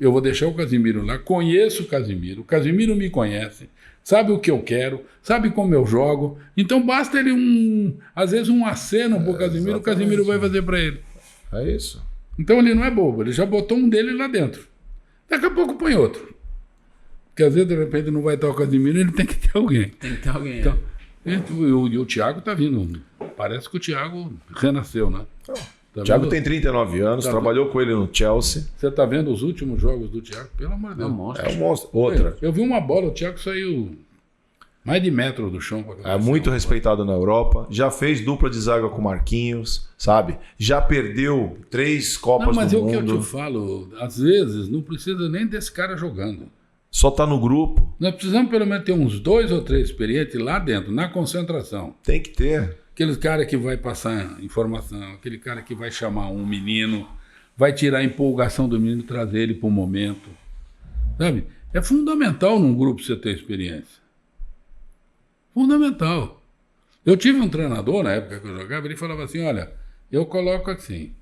Eu vou deixar o Casimiro lá, conheço o Casimiro me conhece, sabe o que eu quero, sabe como eu jogo. Então basta ele às vezes um aceno pro Casimiro, o Casimiro vai fazer para ele. É isso. Então ele não é bobo, ele já botou um dele lá dentro. Daqui a pouco põe outro. Porque às vezes, de repente, não vai estar o Casimiro, ele tem que ter alguém. Tem que ter alguém. Então, e o Thiago tá vindo. Parece que o Thiago renasceu, né? O Thiago tem 39 anos, trabalhou com ele no Chelsea. Você tá vendo os últimos jogos do Thiago? Pelo amor de Deus. É um monstro. É um monstro. Outra. Eu vi uma bola, o Thiago saiu mais de metro do chão. É muito respeitado na Europa. Já fez dupla de zaga com Marquinhos, sabe? Já perdeu 3 Copas Não, mas do é o que eu Mundo. te falo. Às vezes, não precisa nem desse cara jogando. Só tá no grupo. Nós precisamos pelo menos ter uns 2 ou 3 experientes lá dentro, na concentração. Tem que ter. Aquele cara que vai passar informação, aquele cara que vai chamar um menino, vai tirar a empolgação do menino e trazer ele para o momento. Sabe? É fundamental num grupo você ter experiência. Fundamental. Eu tive um treinador na época que eu jogava, ele falava assim, olha, eu coloco assim,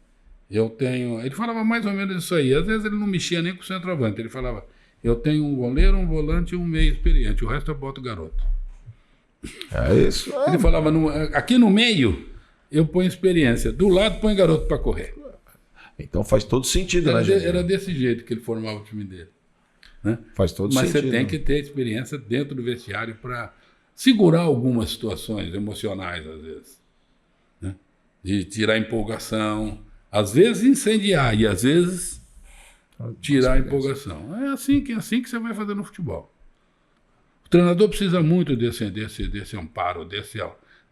eu tenho... Ele falava mais ou menos isso aí. Às vezes ele não mexia nem com o centroavante. Ele falava, eu tenho um goleiro, um volante e um meio experiente. O resto eu boto garoto. É isso. Ele falava, aqui no meio eu ponho experiência, do lado põe garoto para correr. Então faz todo sentido, né, gente? Era desse jeito que ele formava o time dele. Né? Faz todo Mas sentido. você tem que ter experiência dentro do vestiário para segurar algumas situações emocionais, às vezes. Né? De tirar a empolgação, às vezes incendiar e às vezes tirar a empolgação. É assim que você vai fazer no futebol. O treinador precisa muito desse amparo,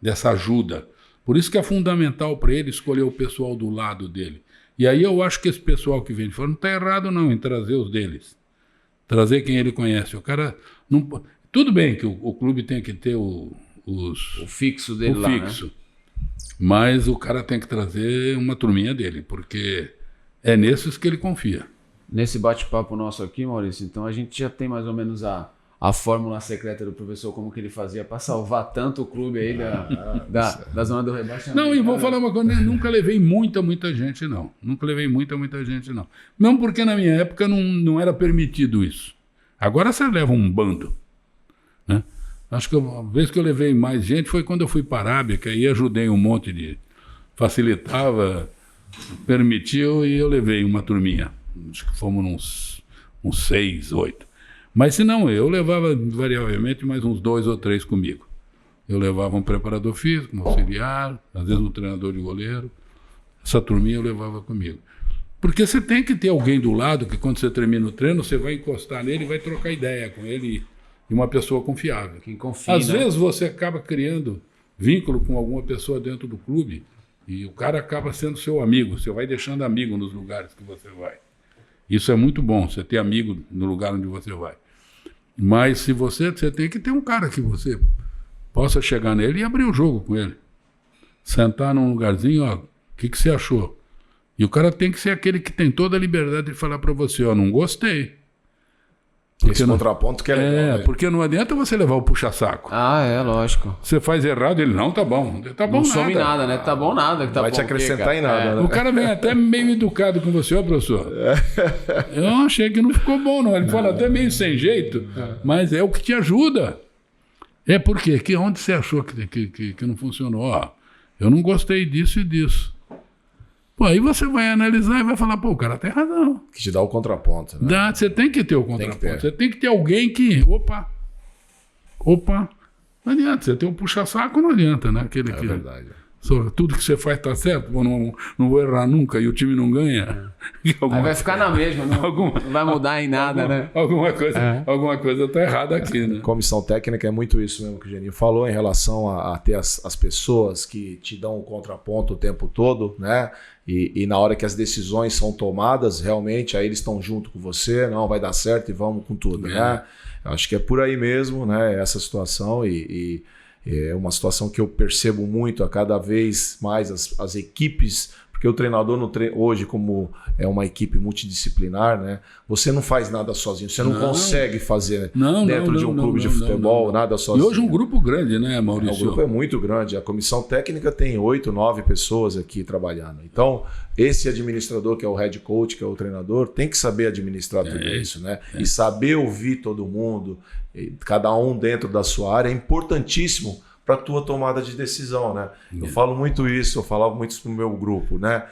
dessa ajuda. Por isso que é fundamental para ele escolher o pessoal do lado dele. E aí eu acho que esse pessoal que vem de fora não está errado não em trazer os deles. Trazer quem ele conhece. O cara não... Tudo bem que o clube tem que ter o fixo dele lá, fixo. Né? Mas o cara tem que trazer uma turminha dele, porque é nesses que ele confia. Nesse bate-papo nosso aqui, Maurício, então a gente já tem mais ou menos a fórmula secreta do professor, como que ele fazia para salvar tanto o clube aí da zona do rebaixamento. Não, e vou falar uma coisa, nunca levei muita gente, não. Nunca levei muita gente, não. Mesmo porque na minha época não era permitido isso. Agora você leva um bando. Né? Acho que a vez que eu levei mais gente foi quando eu fui para a Arábia, que aí ajudei um monte de... Facilitava, permitiu e eu levei uma turminha. Acho que fomos uns 6, 8. Mas se não, eu levava variavelmente mais uns 2 ou 3 comigo. Eu levava um preparador físico, um auxiliar, às vezes um treinador de goleiro. Essa turminha eu levava comigo. Porque você tem que ter alguém do lado que quando você termina o treino, você vai encostar nele e vai trocar ideia com ele e uma pessoa confiável. Quem confia, às né? vezes você acaba criando vínculo com alguma pessoa dentro do clube e o cara acaba sendo seu amigo. Você vai deixando amigo nos lugares que você vai. Isso é muito bom, você ter amigo no lugar onde você vai. Mas se você tem que ter um cara que você possa chegar nele e abrir o jogo com ele. Sentar num lugarzinho, ó, o que você achou? E o cara tem que ser aquele que tem toda a liberdade de falar para você, ó, não gostei. Esse contraponto que é legal. Né? Porque não adianta você levar o puxa-saco. Ah, é, lógico. Você faz errado, ele não, tá bom. Tá bom não nada. some nada, né? Tá bom nada. Tá vai bom te acrescentar cara? em nada. Né? O cara vem até meio educado com você, ó, professor. Eu achei que não ficou bom, não. Ele fala até meio sem jeito, mas é o que te ajuda. É porque onde você achou que não funcionou? Ó, eu não gostei disso e disso. Pô, aí você vai analisar e vai falar, pô, o cara tem razão. Que te dá o contraponto. Né? Você tem que ter o contraponto. Você tem que ter alguém que... Opa. Não adianta. Você tem um puxa-saco, não adianta, né? É verdade. Tudo que você faz está certo, não vou errar nunca e o time não ganha. Aí vai ficar na mesma, não vai mudar em nada, né? Alguma coisa está errada aqui, né? Comissão técnica é muito isso mesmo que o Geninho falou em relação a ter as pessoas que te dão o contraponto o tempo todo, né? E na hora que as decisões são tomadas, realmente, aí eles estão junto com você, não, vai dar certo e vamos com tudo, né? Eu acho que é por aí mesmo, né? Essa situação e é uma situação que eu percebo muito a cada vez mais as equipes, porque o treinador hoje, como é uma equipe multidisciplinar, né, você não faz nada sozinho, você não consegue fazer dentro de um clube de futebol nada sozinho. E hoje é um grupo grande, né, Maurício? O grupo é muito grande, a comissão técnica tem 8, 9 pessoas aqui trabalhando. Então, esse administrador, que é o head coach, que é o treinador, tem que saber administrar tudo isso, né? E saber ouvir todo mundo, cada um dentro da sua área, é importantíssimo para a tua tomada de decisão, né? Eu falo muito isso, eu falava muito isso no meu grupo, né?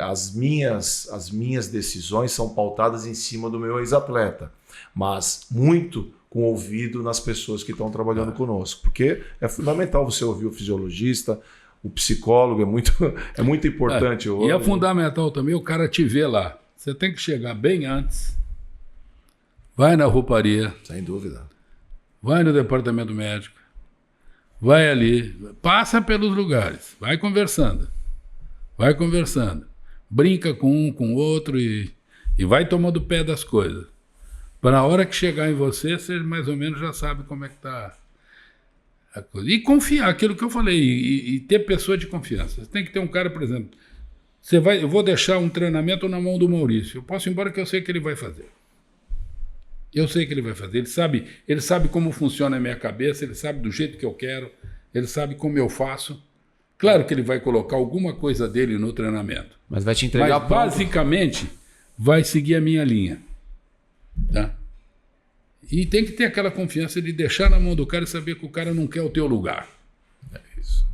As minhas decisões são pautadas em cima do meu ex-atleta, mas muito com ouvido nas pessoas que estão trabalhando conosco, porque é fundamental você ouvir o fisiologista, o psicólogo, é muito importante. E é fundamental também o cara te ver lá. Você tem que chegar bem antes, vai na rouparia. Sem dúvida. Vai no departamento médico, vai ali, passa pelos lugares, vai conversando, brinca com um, com o outro e vai tomando pé das coisas. Para a hora que chegar em você, você mais ou menos já sabe como é que está a coisa. E confiar, aquilo que eu falei, e ter pessoa de confiança. Você tem que ter um cara, por exemplo, eu vou deixar um treinamento na mão do Maurício, eu posso ir embora que eu sei que ele vai fazer. Eu sei que ele vai fazer, ele sabe como funciona a minha cabeça, ele sabe do jeito que eu quero, ele sabe como eu faço. Claro que ele vai colocar alguma coisa dele no treinamento. Mas vai te entregar. Mas basicamente vai seguir a minha linha. Tá? E tem que ter aquela confiança de deixar na mão do cara e saber que o cara não quer o teu lugar. É isso.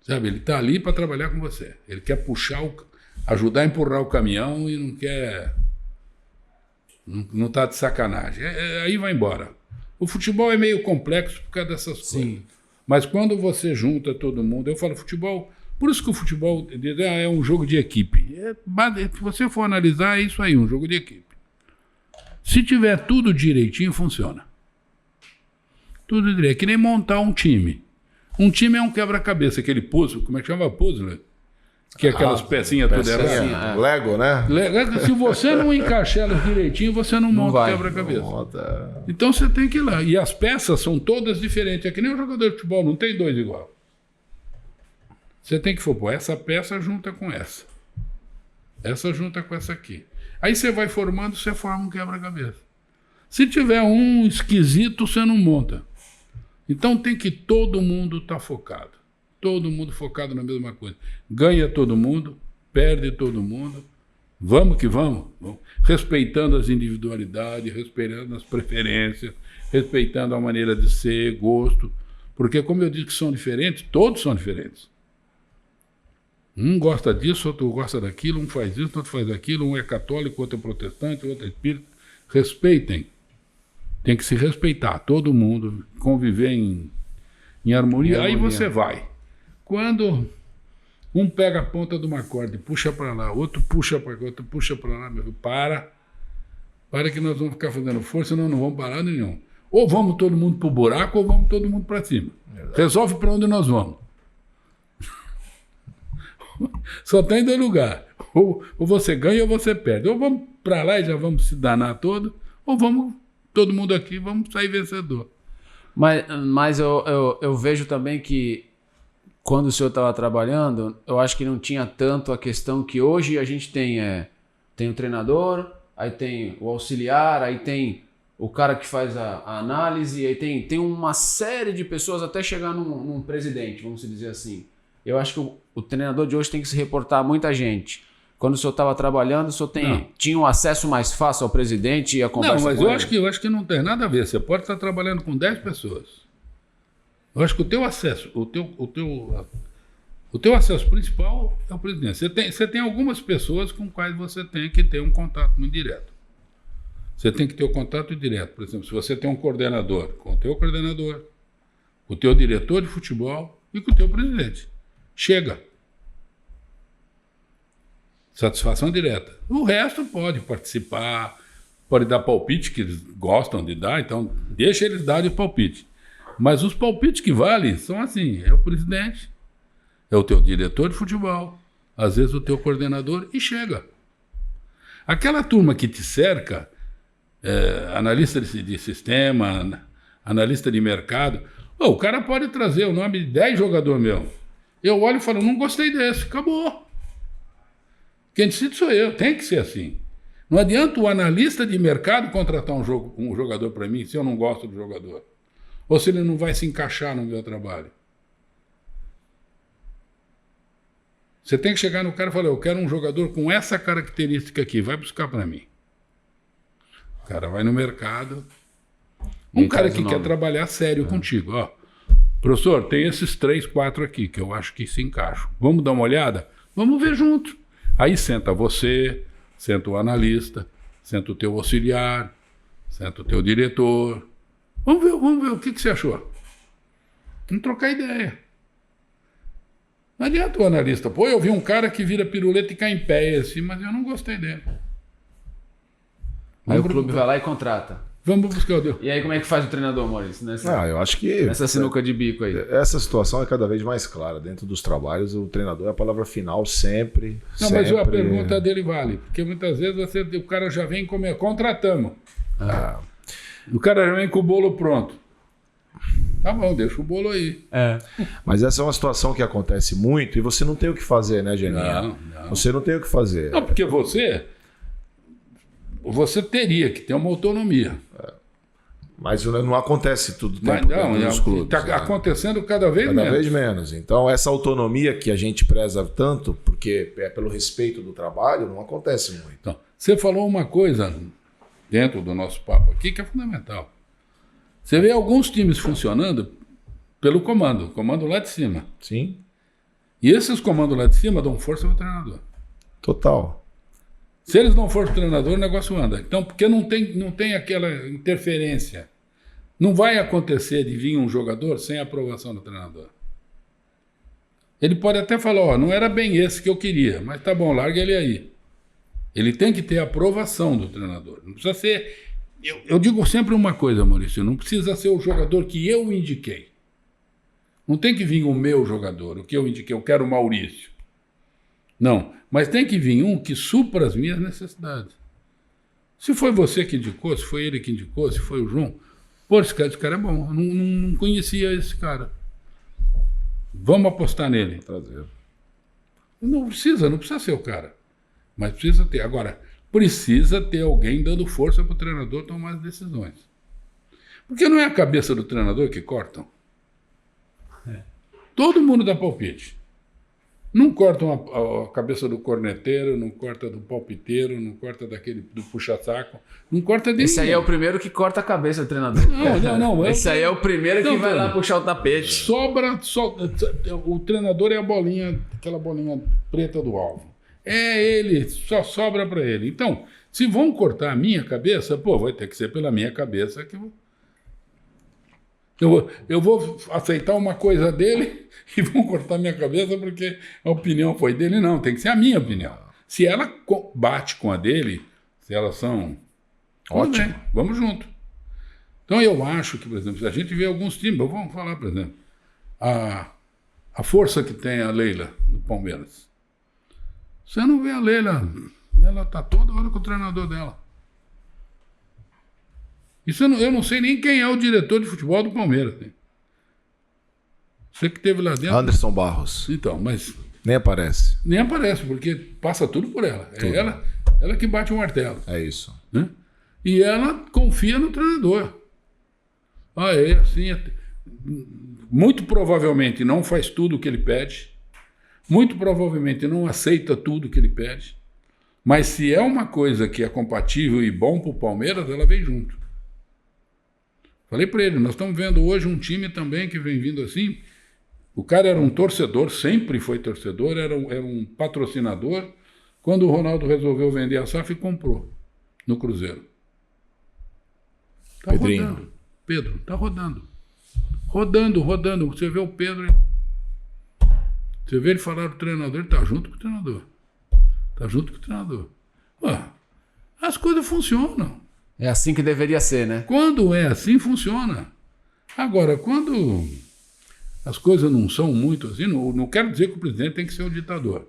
Sabe, ele está ali para trabalhar com você. Ele quer ajudar a empurrar o caminhão e não quer... Não está de sacanagem. Aí vai embora. O futebol é meio complexo por causa dessas coisas. Mas quando você junta todo mundo, eu falo futebol, por isso que o futebol é um jogo de equipe. Se você for analisar, é isso aí, um jogo de equipe. Se tiver tudo direitinho, funciona. Tudo direitinho. É que nem montar um time. Um time é um quebra-cabeça, aquele puzzle, como é que chama? Puzzle? Que é aquelas pecinhas todas erradas. Lego, né? Se você não encaixar elas direitinho, você não monta o quebra-cabeça. Então você tem que ir lá. E as peças são todas diferentes. É que nem um jogador de futebol, não tem dois igual. Você tem que pôr essa peça junta com essa. Essa junta com essa aqui. Aí você vai formando, você forma um quebra-cabeça. Se tiver um esquisito, você não monta. Então tem que todo mundo estar focado. Todo mundo focado na mesma coisa. Ganha todo mundo, perde todo mundo. Vamos que vamos. Respeitando as individualidades, respeitando as preferências, respeitando a maneira de ser, gosto. Porque, como eu disse que são diferentes, todos são diferentes. Um gosta disso, outro gosta daquilo, um faz isso, outro faz aquilo, um é católico, outro é protestante, outro é espírita. Respeitem. Tem que se respeitar, todo mundo, conviver em harmonia. Aí você vai. Quando um pega a ponta de uma corda e puxa para lá, outro puxa para cá, outro puxa para lá, meu filho, para que nós vamos ficar fazendo força, não vamos parar nenhum. Ou vamos todo mundo para o buraco, ou vamos todo mundo para cima. Resolve para onde nós vamos. Só tem dois lugares. Ou você ganha ou você perde. Ou vamos para lá e já vamos se danar todo, ou vamos todo mundo aqui, vamos sair vencedor. Mas eu vejo também que quando o senhor estava trabalhando, eu acho que não tinha tanto a questão que hoje a gente tem o treinador, aí tem o auxiliar, aí tem o cara que faz a análise, aí tem uma série de pessoas até chegar num presidente, vamos dizer assim. Eu acho que o treinador de hoje tem que se reportar a muita gente. Quando o senhor estava trabalhando, o senhor tinha um acesso mais fácil ao presidente e a conversa com ele? Não, mas eu acho que não tem nada a ver. Você pode estar trabalhando com 10 pessoas. Eu acho que o teu acesso, o teu acesso principal é o presidente. Você tem algumas pessoas com quais você tem que ter um contato muito direto. Você tem que ter o contato direto. Por exemplo, se você tem um coordenador, com o teu coordenador, com o teu diretor de futebol e com o teu presidente. Chega. Satisfação direta. O resto pode participar, pode dar palpite, que eles gostam de dar, então deixa eles darem o palpite. Mas os palpites que valem são assim, é o presidente, é o teu diretor de futebol, às vezes o teu coordenador, e chega. Aquela turma que te cerca, analista de sistema, analista de mercado, o cara pode trazer o nome de 10 jogadores meu. Eu olho e falo, não gostei desse, acabou. Quem decide sou eu, tem que ser assim. Não adianta o analista de mercado contratar um jogador para mim se eu não gosto do jogador. Ou se ele não vai se encaixar no meu trabalho. Você tem que chegar no cara e falar, eu quero um jogador com essa característica aqui, vai buscar para mim. O cara vai no mercado, um cara que quer trabalhar sério contigo. Ó, professor, tem esses 3, 4 aqui que eu acho que se encaixam. Vamos dar uma olhada? Vamos ver junto. Aí senta você, senta o analista, senta o teu auxiliar, senta o teu diretor. Vamos ver o que você achou. Vamos trocar ideia. Não adianta o analista. Pô, eu vi um cara que vira piruleta e cai em pé assim, mas eu não gostei dele. Aí o clube vai lá e contrata. Vamos buscar o Deus. E aí como é que faz o treinador, Maurício? Eu acho que... Nessa sinuca de bico aí. Essa situação é cada vez mais clara. Dentro dos trabalhos, o treinador é a palavra final sempre. Não, sempre... mas a pergunta dele vale. Porque muitas vezes o cara já vem comer. Contratamos. O cara já vem com o bolo pronto. Tá bom, deixa o bolo aí. Mas essa é uma situação que acontece muito e você não tem o que fazer, né, Geninha? Não. Você não tem o que fazer. Não, porque você teria que ter uma autonomia. Mas não acontece tudo o Mas tempo não, dentro dos clubes. está acontecendo cada vez menos. Cada vez menos. Então, essa autonomia que a gente preza tanto, porque é pelo respeito do trabalho, não acontece muito. Então, você falou uma coisa dentro do nosso papo aqui que é fundamental. Você vê alguns times funcionando pelo comando lá de cima. Sim. E esses comandos lá de cima dão força ao treinador. Total. Se eles não forem treinador, o negócio anda. Então, porque não tem aquela interferência. Não vai acontecer de vir um jogador sem aprovação do treinador. Ele pode até falar, não era bem esse que eu queria, mas tá bom, larga ele aí. Ele tem que ter aprovação do treinador. Não precisa ser... Eu digo sempre uma coisa, Maurício, não precisa ser o jogador que eu indiquei. Não tem que vir o meu jogador, o que eu indiquei, eu quero o Maurício. Não, mas tem que vir um que supra as minhas necessidades. Se foi você que indicou, se foi ele que indicou, se foi o João, pô, esse cara é bom, eu não conhecia esse cara. Vamos apostar nele. Prazer. Não precisa ser o cara, mas precisa ter. Agora, precisa ter alguém dando força para o treinador tomar as decisões. Porque não é a cabeça do treinador que cortam. Todo mundo dá palpite. Não cortam a cabeça do corneteiro, não corta do palpiteiro, não corta do puxa-saco, não corta de Esse ninguém. aí é o primeiro que corta a cabeça do treinador. Não. Esse aí é o primeiro que vai lá puxar o tapete. O treinador é a bolinha, aquela bolinha preta do alvo. É ele, só sobra para ele. Então, se vão cortar a minha cabeça, vai ter que ser pela minha cabeça que eu vou aceitar uma coisa dele e vão cortar a minha cabeça porque a opinião foi dele. Não, tem que ser a minha opinião. Se ela bate com a dele, se elas são... Ótimo. Bem, vamos junto. Então, eu acho que, por exemplo, se a gente vê alguns times, vamos falar, por exemplo, a força que tem a Leila no Palmeiras. Você não vê a Leila, ela está toda hora com o treinador dela. Isso eu não sei nem quem é o diretor de futebol do Palmeiras. Você que esteve lá dentro. Anderson Barros. Então, mas... Nem aparece. Nem aparece, porque passa tudo por ela. Tudo. É ela que bate o martelo. É isso. Né? E ela confia no treinador. É assim. Muito provavelmente não faz tudo o que ele pede. Muito provavelmente não aceita tudo que ele pede. Mas se é uma coisa que é compatível e bom para o Palmeiras, ela vem junto. Falei para ele, nós estamos vendo hoje um time também que vem vindo assim. O cara era um torcedor, sempre foi torcedor, era um patrocinador. Quando o Ronaldo resolveu vender a SAF, comprou no Cruzeiro. Tá Pedrinho. rodando. Pedro, tá rodando. Rodando. Você vê o Pedro... Você vê ele falar do treinador, ele está junto com o treinador. Está junto com o treinador. As coisas funcionam. É assim que deveria ser, né? Quando é assim, funciona. Agora, quando as coisas não são muito assim, não quero dizer que o presidente tem que ser um ditador.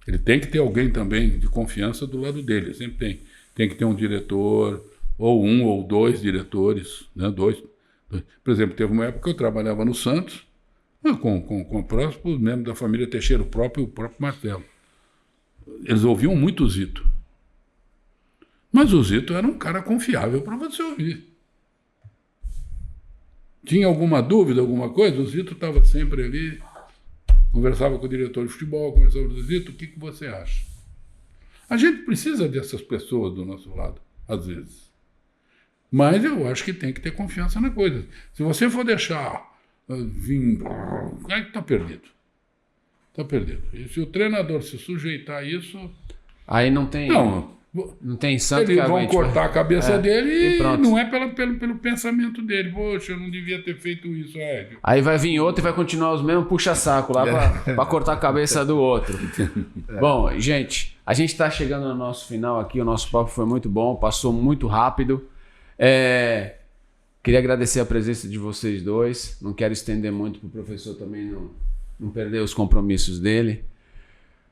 Ele tem que ter alguém também de confiança do lado dele. Sempre tem que ter um diretor, ou um ou dois diretores, né? Dois. Por exemplo, teve uma época que eu trabalhava no Santos, com o próximo membro da família Teixeira, o próprio Marcelo. Eles ouviam muito o Zito. Mas o Zito era um cara confiável para você ouvir. Tinha alguma dúvida, alguma coisa? O Zito estava sempre ali, conversava com o diretor de futebol, conversava com o Zito, o que você acha? A gente precisa dessas pessoas do nosso lado, às vezes. Mas eu acho que tem que ter confiança na coisa. Se você for deixar vir, aí está perdido. Está perdido. E se o treinador se sujeitar a isso... Aí não tem... Não tem santo eles que vão aguente, cortar a cabeça dele e pronto. não é pelo pensamento dele. Poxa, eu não devia ter feito isso. Aí vai vir outro e vai continuar os mesmos puxa-saco lá para cortar a cabeça do outro. Bom, gente, a gente está chegando no nosso final aqui. O nosso papo foi muito bom, passou muito rápido. Queria agradecer a presença de vocês dois. Não quero estender muito para o professor também não perder os compromissos dele.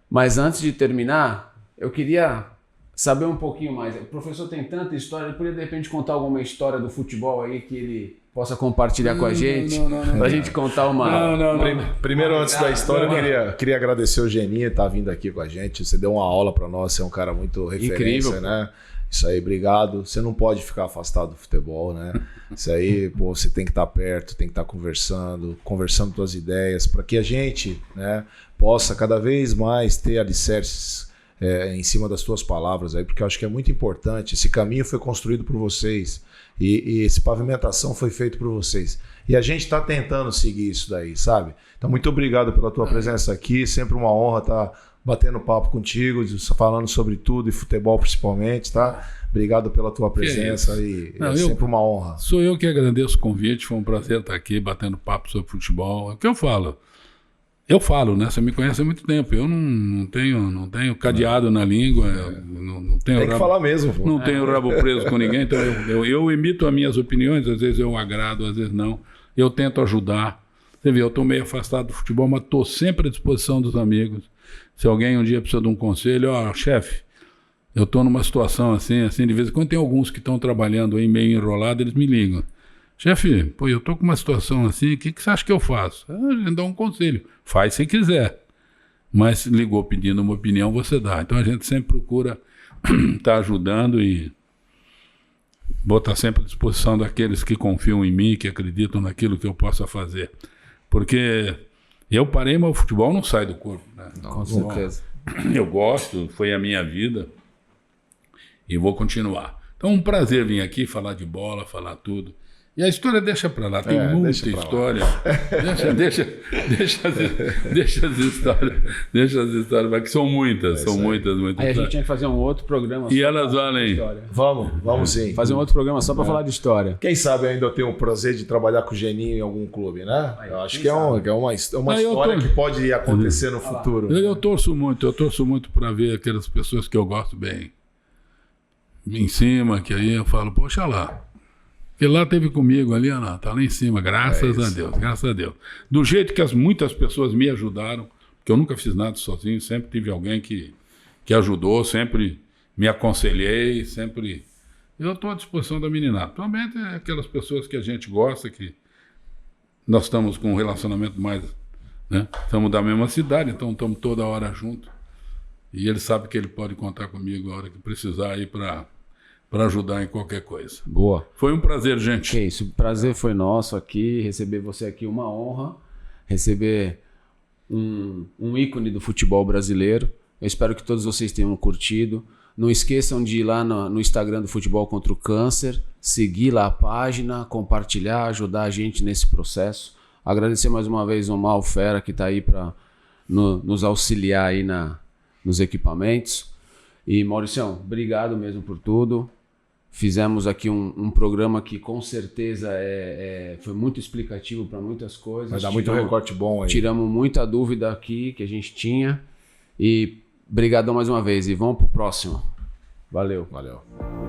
Mas antes de terminar, eu queria... saber um pouquinho mais. O professor tem tanta história, ele poderia de repente contar alguma história do futebol aí que ele possa compartilhar com a gente? Pra gente contar uma... Primeiro, antes da história, eu queria agradecer o Geninho estar vindo aqui com a gente. Você deu uma aula para nós, você é um cara muito referência, incrível, né? Isso aí, obrigado. Você não pode ficar afastado do futebol, né? Isso aí, pô, você tem que estar perto, tem que estar conversando suas ideias, para que a gente, né, possa cada vez mais ter alicerces em cima das tuas palavras aí, porque eu acho que é muito importante. Esse caminho foi construído por vocês e essa pavimentação foi feita por vocês. E a gente está tentando seguir isso daí, sabe? Então, muito obrigado pela tua presença aqui. Sempre uma honra estar batendo papo contigo, falando sobre tudo e futebol principalmente, tá? Obrigado pela tua presença e sempre uma honra. Sou eu que agradeço o convite. Foi um prazer estar aqui batendo papo sobre futebol. É o que eu falo. Eu falo, né? Você me conhece há muito tempo. Eu não tenho cadeado na língua. Não tenho tem que falar mesmo. Pô. Não tenho rabo preso com ninguém. Então eu emito as minhas opiniões. Às vezes eu agrado, às vezes não. Eu tento ajudar. Você vê, eu estou meio afastado do futebol, mas estou sempre à disposição dos amigos. Se alguém um dia precisa de um conselho, chefe, eu estou numa situação assim, de vez em quando tem alguns que estão trabalhando aí meio enrolado, eles me ligam. Chefe, pô, eu tô com uma situação assim, o que você acha que eu faço? A gente dá um conselho. Faz se quiser. Mas ligou pedindo uma opinião, você dá. Então a gente sempre procura estar ajudando e vou estar sempre à disposição daqueles que confiam em mim, que acreditam naquilo que eu possa fazer. Porque eu parei, mas o futebol não sai do corpo. Né? Com certeza. Eu gosto, foi a minha vida e vou continuar. Então um prazer vir aqui falar de bola, falar tudo. E a história deixa para lá, tem muita história. Deixa as histórias, porque são muitas, muitas. Aí a gente tinha que fazer um outro programa. E elas valem. Vamos sim. Fazer um outro programa só para falar de história. Quem sabe ainda eu tenho o prazer de trabalhar com o Geninho em algum clube, né? Eu acho que é uma história que pode acontecer no futuro. Eu torço muito para ver aquelas pessoas que eu gosto bem em cima, que aí eu falo, poxa lá. Ele lá teve comigo ali, olha lá, tá lá em cima, graças a Deus. Do jeito que muitas pessoas me ajudaram, porque eu nunca fiz nada sozinho, sempre tive alguém que ajudou, sempre me aconselhei, sempre... Eu estou à disposição da meninada. Atualmente é aquelas pessoas que a gente gosta, que nós estamos com um relacionamento mais... né? Estamos da mesma cidade, então estamos toda hora juntos. E ele sabe que ele pode contar comigo a hora que precisar aí para ajudar em qualquer coisa. Boa. Foi um prazer, gente. Que isso, o prazer foi nosso aqui, receber você aqui, uma honra, receber um ícone do futebol brasileiro. Eu espero que todos vocês tenham curtido. Não esqueçam de ir lá no Instagram do Futebol contra o Câncer, seguir lá a página, compartilhar, ajudar a gente nesse processo. Agradecer mais uma vez o Mal Fera, que está aí para nos auxiliar aí nos equipamentos. E, Mauricião, obrigado mesmo por tudo. Fizemos aqui um programa que com certeza foi muito explicativo para muitas coisas. Vai dar muito recorte bom aí. Tiramos muita dúvida aqui que a gente tinha. E brigadão mais uma vez. E vamos pro próximo. Valeu. Valeu.